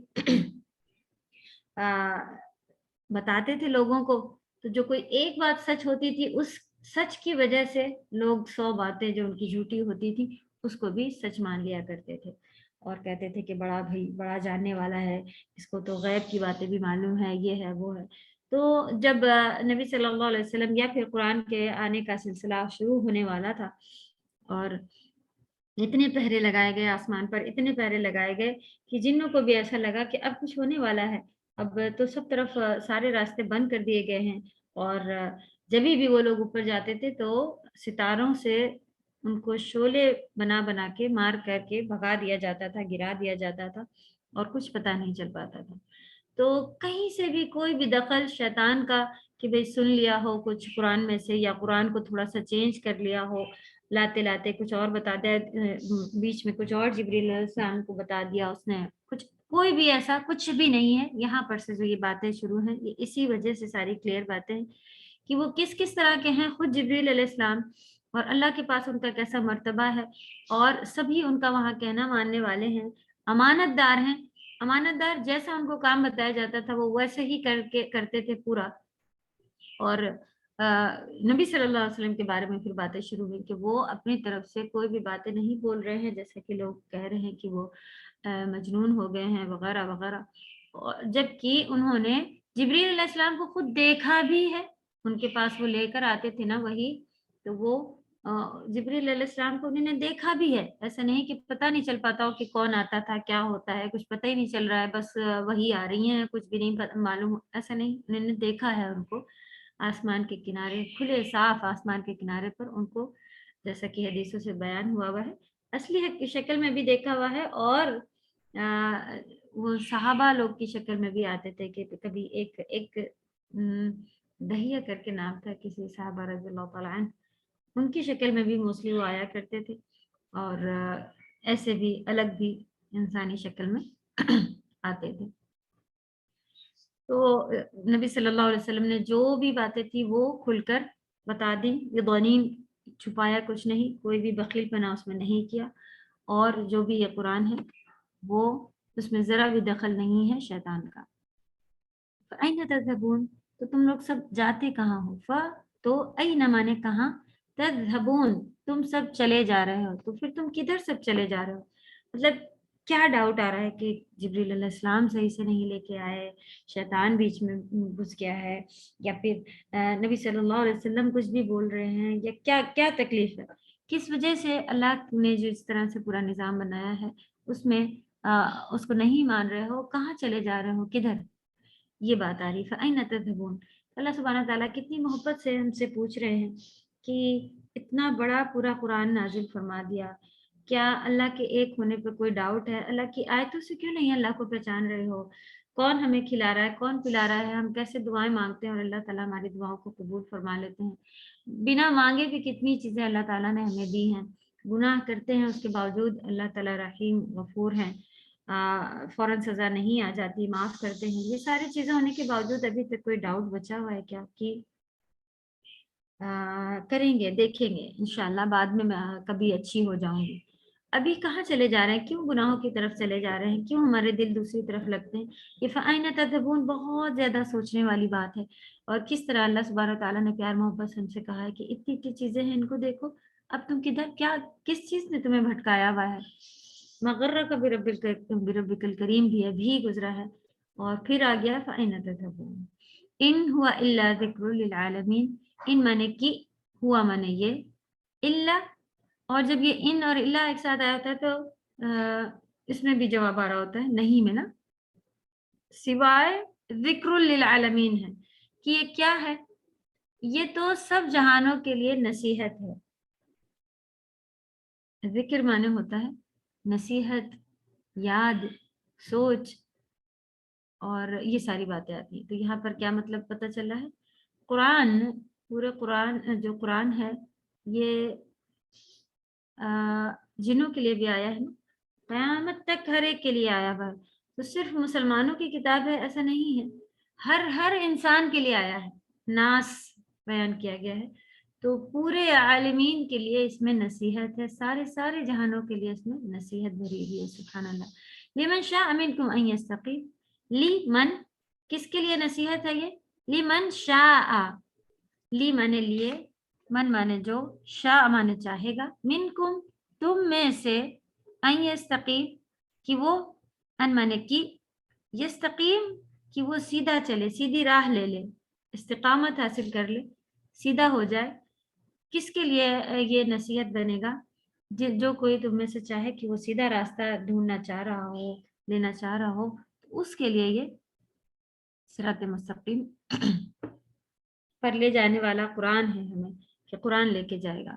بتاتے تھے لوگوں کو. تو جو کوئی ایک بات سچ ہوتی تھی، اس سچ کی وجہ سے لوگ 100 باتیں جو ان کی جھوٹی ہوتی تھی اس کو بھی سچ مان لیا کرتے تھے، اور کہتے تھے کہ بڑا جاننے والا ہے، اس کو تو غیب کی باتیں بھی معلوم ہے، یہ ہے وہ ہے. تو جب نبی صلی اللہ علیہ وسلم یا پھر قرآن کے آنے کا سلسلہ شروع ہونے والا تھا، اور اتنے پہرے لگائے گئے آسمان پر، اتنے پہرے لگائے گئے کہ جنوں کو بھی ایسا لگا کہ اب کچھ ہونے والا ہے. اب تو سب طرف سارے راستے بند کر دیے گئے ہیں، اور جبھی بھی وہ لوگ اوپر جاتے تھے تو ستاروں سے ان کو شعلے بنا بنا کے مار کر کے بھگا دیا جاتا تھا، گرا دیا جاتا تھا اور کچھ پتہ نہیں چل پاتا تھا. تو کہیں سے بھی کوئی بھی دخل شیطان کا کہ بھئی سن لیا ہو کچھ قرآن میں سے، یا قرآن کو تھوڑا سا چینج کر لیا ہو، لاتے لاتے کچھ اور بتا دیا، بیچ میں کچھ اور جبریل علیہ السلام کو بتا دیا اس نے کچھ، کوئی بھی ایسا کچھ بھی نہیں ہے. یہاں پر سے جو یہ باتیں شروع ہیں یہ اسی وجہ سے ساری کلیئر باتیں ہیں کہ وہ کس کس طرح کے ہیں. خود جبریل علیہ السلام اور اللہ کے پاس ان کا کیسا مرتبہ ہے، اور سبھی ان کا وہاں کہنا ماننے والے ہیں، امانت دار ہیں. امانت دار جیسا ان کو کام بتایا جاتا تھا وہ ویسے ہی کرتے تھے پورا. اور نبی صلی اللہ علیہ وسلم کے بارے میں پھر باتیں شروع ہوئی کہ وہ اپنی طرف سے کوئی بھی باتیں نہیں بول رہے ہیں، جیسا کہ لوگ کہہ رہے ہیں کہ وہ مجنون ہو گئے ہیں وغیرہ وغیرہ، جبکہ انہوں نے جبریل علیہ السلام کو خود دیکھا بھی ہے. ان کے پاس وہ لے کر آتے تھے نا وہی، تو وہ جبریل علیہ السلام کو انہوں نے دیکھا بھی ہے. ایسا نہیں کہ پتہ نہیں چل پاتا ہو کہ کون آتا تھا، کیا ہوتا ہے، کچھ پتہ ہی نہیں چل رہا ہے، بس وہی آ رہی ہیں، کچھ بھی نہیں معلوم. ایسا نہیں، انہوں نے دیکھا ہے ان کو آسمان کے کنارے، کھلے صاف آسمان کے کنارے پر ان کو، جیسا کہ حدیثوں سے بیان ہوا ہے، اصلی شکل میں بھی دیکھا ہوا ہے. اور وہ صحابہ لوگ کی شکل میں بھی آتے تھے کہ کبھی ایک دہیہ کر کے نام تھا کسی صحابہ رضی اللہ تعالیٰ عنہ، ان کی شکل میں بھی موسٹلی وہ آیا کرتے تھے، اور ایسے بھی الگ بھی انسانی شکل میں آتے تھے. تو نبی صلی اللہ علیہ وسلم نے جو بھی باتیں تھی وہ کھل کر بتا دیں، یہ غنیم چھپایا کچھ نہیں، کوئی بھی بخیل پنا اس میں نہیں کیا. اور جو بھی یہ قرآن ہے وہ اس میں ذرا بھی دخل نہیں ہے شیطان کا. فَأَيْنَ تَذْهَبُونَ، تو تم لوگ سب جاتے کہاں ہو؟ تو أَيْنَ مانے کہاں، تذهبون تم سب چلے جا رہے ہو. تو پھر تم کدھر سب چلے جا رہے ہو؟ مطلب کیا ڈاؤٹ آ رہا ہے کہ جبریل علیہ السلام صحیح سے نہیں لے کے آئے، شیطان بیچ میں گھس گیا ہے، یا پھر نبی صلی اللہ علیہ وسلم کچھ بھی بول رہے ہیں، یا کیا تکلیف ہے، کس وجہ سے اللہ نے جو اس طرح سے پورا نظام بنایا ہے اس میں اس کو نہیں مان رہے ہو، کہاں چلے جا رہے ہو، کدھر؟ یہ بات آ رہی. فَأَيْنَ تَذْهَبُونَ، اللہ سبحانہ تعالیٰ کتنی محبت سے ہم سے پوچھ رہے ہیں کہ اتنا بڑا پورا قرآن نازل فرما دیا، کیا اللہ کے ایک ہونے پہ کوئی ڈاؤٹ ہے؟ اللہ کی آیتوں سے کیوں نہیں اللہ کو پہچان رہے ہو؟ کون ہمیں کھلا رہا ہے، کون پلا رہا ہے، ہم کیسے دعائیں مانگتے ہیں اور اللہ تعالیٰ ہماری دعاؤں کو قبول فرما لیتے ہیں. بنا مانگے بھی کتنی چیزیں اللہ تعالیٰ نے ہمیں دی ہیں. گناہ کرتے ہیں اس کے باوجود اللہ تعالیٰ رحیم غفور ہیں، فوراً سزا نہیں آ جاتی، معاف کرتے ہیں. یہ ساری چیزیں ہونے کے باوجود ابھی تک کوئی ڈاؤٹ بچا ہوا ہے کیا کہ کریں گے، دیکھیں گے انشاءاللہ بعد میں کبھی اچھی ہو جاؤں گی. ابھی کہاں چلے جا رہے ہیں، کیوں گناہوں کی طرف چلے جا رہے ہیں، کیوں ہمارے دل دوسری طرف لگتے ہیں؟ یہ فَأَيْنَ تَذْهَبُونَ بہت زیادہ سوچنے والی بات ہے. اور کس طرح اللہ سبحانہ تعالیٰ نے پیار محبت سے ہم سے کہا ہے کہ اتنی اتنی چیزیں ہیں، ان کو دیکھو، اب تم کدھر، کیا کس چیز نے تمہیں بھٹکایا ہوا ہے؟ مغرک بربک الکریم بھی ابھی گزرا ہے. اور پھر آ گیا فَأَيْنَ تَذْهَبُونَ إِنْ هُوَ إِلَّا ذِكْرٌ لِلْعَالَمِينَ. ان مانے کی، ہوا مانے یہ، اللہ، اور جب یہ ان اور اللہ ایک ساتھ آیا ہوتا ہے تو اس میں بھی جواب آ رہا ہوتا ہے نہیں میں نا، سوائے ذکر للعالمین ہے کہ یہ کیا ہے، یہ تو سب جہانوں کے لیے نصیحت ہے. ذکر مانے ہوتا ہے نصیحت، یاد، سوچ، اور یہ ساری باتیں آتی ہیں. تو یہاں پر کیا مطلب پتہ چل رہا ہے؟ قرآن، پورے قرآن جو قرآن ہے یہ جنوں کے لیے بھی آیا ہے، قیامت تک ہر ایک کے لیے آیا ہوا ہے. تو صرف مسلمانوں کی کتاب ہے ایسا نہیں ہے، ہر انسان کے لیے آیا ہے. ناس بیان کیا گیا ہے، تو پورے عالمین کے لیے اس میں نصیحت ہے، سارے جہانوں کے لیے اس میں نصیحت بھری ہوئی ہے. سبحان اللہ. لمن شاء منکم ان یستقیم، لمن کس کے لیے نصیحت ہے یہ؟ لمن شاء، لی مانے لیے، من مانے جو، شاء مانے چاہے گا، منکم تم میں سے، ان یستقیم کہ وہ، ان مانے کی، یستقیم کہ وہ سیدھا چلے، سیدھی راہ لے لے، استقامت حاصل کر لے، سیدھا ہو جائے. کس کے لیے یہ نصیحت بنے گا؟ جو کوئی تم میں سے چاہے کہ وہ سیدھا راستہ ڈھونڈنا چاہ رہا ہو، لینا چاہ رہا ہو، تو اس کے لیے یہ صراط مستقیم پر لے جانے والا قرآن ہے ہمیں، کہ قرآن لے کے جائے گا.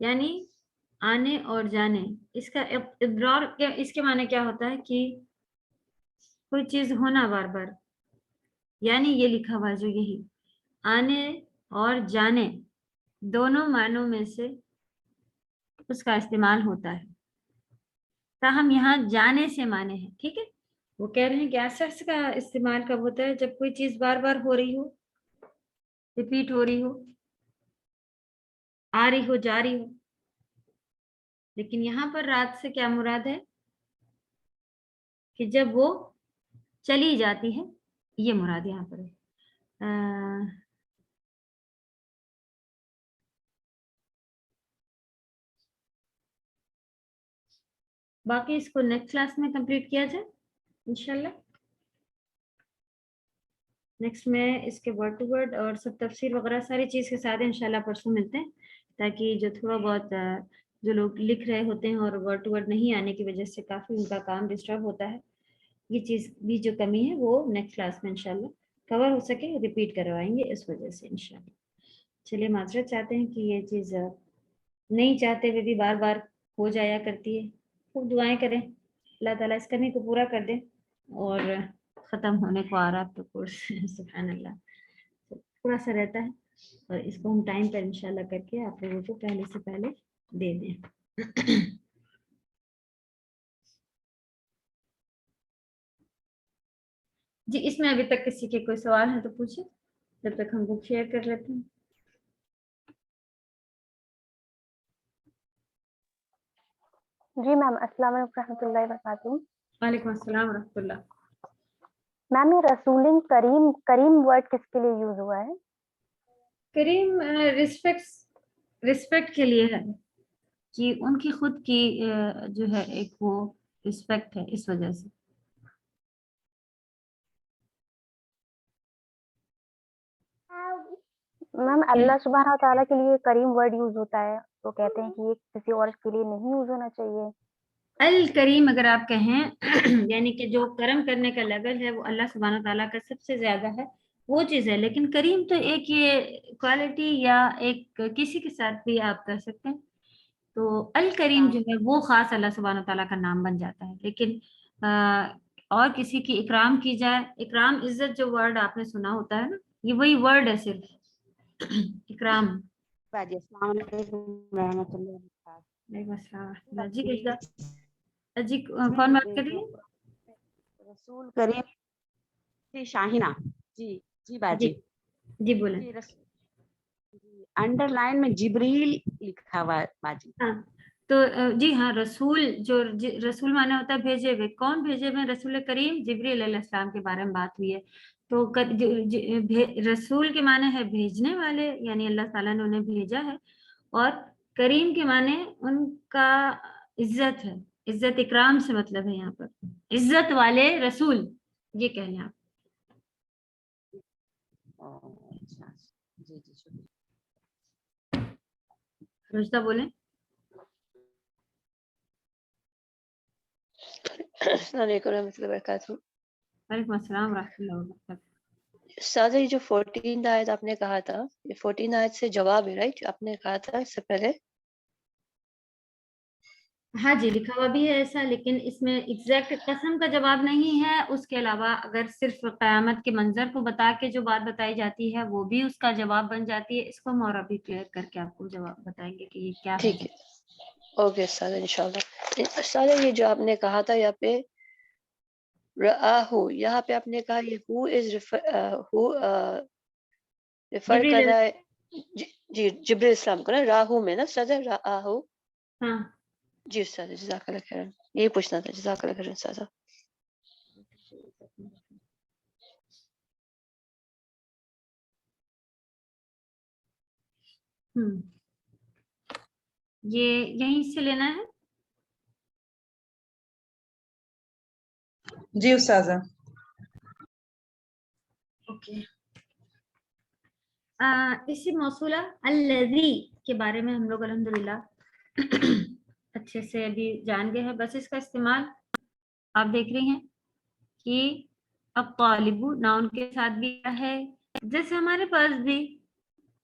یعنی آنے اور جانے. اس کا اضرار کیا، اس کے معنی کیا ہوتا ہے کہ کوئی چیز ہونا بار بار، یعنی یہ لکھا ہوا جو یہی آنے اور جانے دونوں معنوں میں سے اس کا استعمال ہوتا ہے. تاہم یہاں جانے سے معنی ہے. ٹھیک ہے، وہ کہہ رہے ہیں کہ ایسا کا استعمال کب ہوتا ہے؟ جب کوئی چیز بار بار ہو رہی ہو، ریپیٹ ہو رہی ہو، آ رہی ہو، جا رہی ہو. لیکن یہاں پر رات سے کیا مراد ہے کہ جب وہ چلی جاتی ہے، یہ مراد یہاں پر ہے. باقی اس کو نیکسٹ کلاس میں کمپلیٹ کیا جائے انشاءاللہ. نیکسٹ میں اس کے ورڈ ٹو ورڈ اور سب تفسیر وغیرہ ساری چیز کے ساتھ انشاءاللہ پرسوں ملتے ہیں، تاکہ جو تھوڑا بہت جو لوگ لکھ رہے ہوتے ہیں اور ورڈ ٹو ورڈ نہیں آنے کی وجہ سے کافی ان کا کام ڈسٹرب ہوتا ہے، یہ چیز بھی جو کمی ہے وہ نیکسٹ کلاس میں انشاءاللہ کور ہو سکے، ریپیٹ کروائیں گے اس وجہ سے انشاءاللہ. چلیے معذرت چاہتے ہیں کہ یہ چیز نہیں چاہتے ہوئے بھی بار بار ہو جایا کرتی ہے. خوب دعائیں کریں اللہ تعالیٰ اس کمی کو پورا کر دیں، اور ختم ہونے کو آ رہا تو کورس سبحان اللہ تھوڑا سا رہتا ہے، اور اس کو ہم ٹائم پر انشاءاللہ کر کے آپ لوگوں کو پہلے سے پہلے دے دیں. جی اس میں ابھی تک کسی کے کوئی سوال ہے تو پوچھیں، جب تک ہم بک شیئر کر لیتے ہیں. جی میم، السلام علیکم رحمۃ اللہ وبرکاتہ. وعلیکم السلام ورحمۃ اللہ. میم یہ رسول کریم، کریم ورڈ کس کے لیے یوز ہوا ہے؟ کریم رسپیکٹ کے لیے ہے، کہ ان کی خود کی جو ہے ایک وہ رسپیکٹ ہے اس وجہ سے. میم اللہ سبحانہ و تعالیٰ کے لیے کریم ورڈ یوز ہوتا ہے تو کہتے ہیں کہ یہ کسی اور کے لیے نہیں یوز ہونا چاہیے. الکریم اگر آپ کہیں یعنی کہ جو کرم کرنے کا لیول ہے وہ اللہ سبحانہ تعالیٰ کا سب سے زیادہ ہے، وہ چیز ہے. لیکن کریم تو ایک یہ کوالٹی یا ایک کسی کے ساتھ بھی آپ کر سکتے ہیں. تو الکریم جو ہے وہ خاص اللہ سبحانہ تعالیٰ کا نام بن جاتا ہے. لیکن اور کسی کی اکرام کی جائے، اکرام عزت جو ورڈ آپ نے سنا ہوتا ہے نا، یہ وہی ورڈ ہے صرف اکرام. السلام علیکم رحمۃ اللہ وبرکاتہ. وعلیکم السلام. جی جی کون بات کر رہی ہے؟ رسول کریم جی شاہینہ. جی جی باجی جی بولیں. انڈر لائن میں جبریل لکھا ہوا ہے باجی. ہاں تو جی ہاں، رسول جو رسول مانا ہوتا ہے بھیجے ہوئے. کون بھیجے ہوئے؟ رسول کریم جبریل علیہ السلام کے بارے میں بات ہوئی ہے. تو رسول کے معنی ہے بھیجنے والے، یعنی اللہ تعالیٰ نے انہیں بھیجا ہے. اور کریم کے معنی ان کا عزت ہے، عزت اکرام سے مطلب ہے یہاں پر عزت والے رسول، یہ کہہ لیں آپ. جی جی شکریہ. رشدہ بولیں. السلام علیکم ورحمۃ اللہ وبرکاتہ. وعلیکم السلام ورحمۃ اللہ وبرکاتہ. سادہ یہ جو 14 آیت آپ نے کہا تھا، یہ 14 آیت سے جواب ہے رائٹ؟ آپ نے کہا تھا اس سے پہلے. ہاں جی لکھا ہوا بھی ہے ایسا، لیکن اس میں ایگزیکٹ قسم کا جواب نہیں ہے. اس کے علاوہ اگر صرف قیامت کے منظر کو بتا کے جو بات بتائی جاتی ہے وہ بھی اس کا جواب بن جاتی ہے. اس کو ہم اور ابھی کلیئر کر کے آپ کو جواب بتائیں گے کہ یہ کیا ہے. ٹھیک ہے، اوکے سادہ انشاءاللہ. سادہ یہ جو آپ نے کہا تھا یہاں پہ رآہو، یہاں پہ آپ نے کہا یہ ہو از ریفر کر رہا ہے جی جبریل السلام کو نا، راہو میں نا سادہ رآہو. ہاں جی استاد جزاک اللہ خیر، یہی پوچھنا تھا. جزاک اللہ خیر استاد. یہ یہیں سے لینا ہے. جی استاذہ. اوکے. اسی موصولہ الذی کے بارے میں ہم لوگ الحمدللہ اچھے سے ابھی جان گئے ہیں. بس اس کا استعمال آپ دیکھ رہی ہیں کہ اب طالب ناؤن کے ساتھ بھی ہے، جیسے ہمارے پاس بھی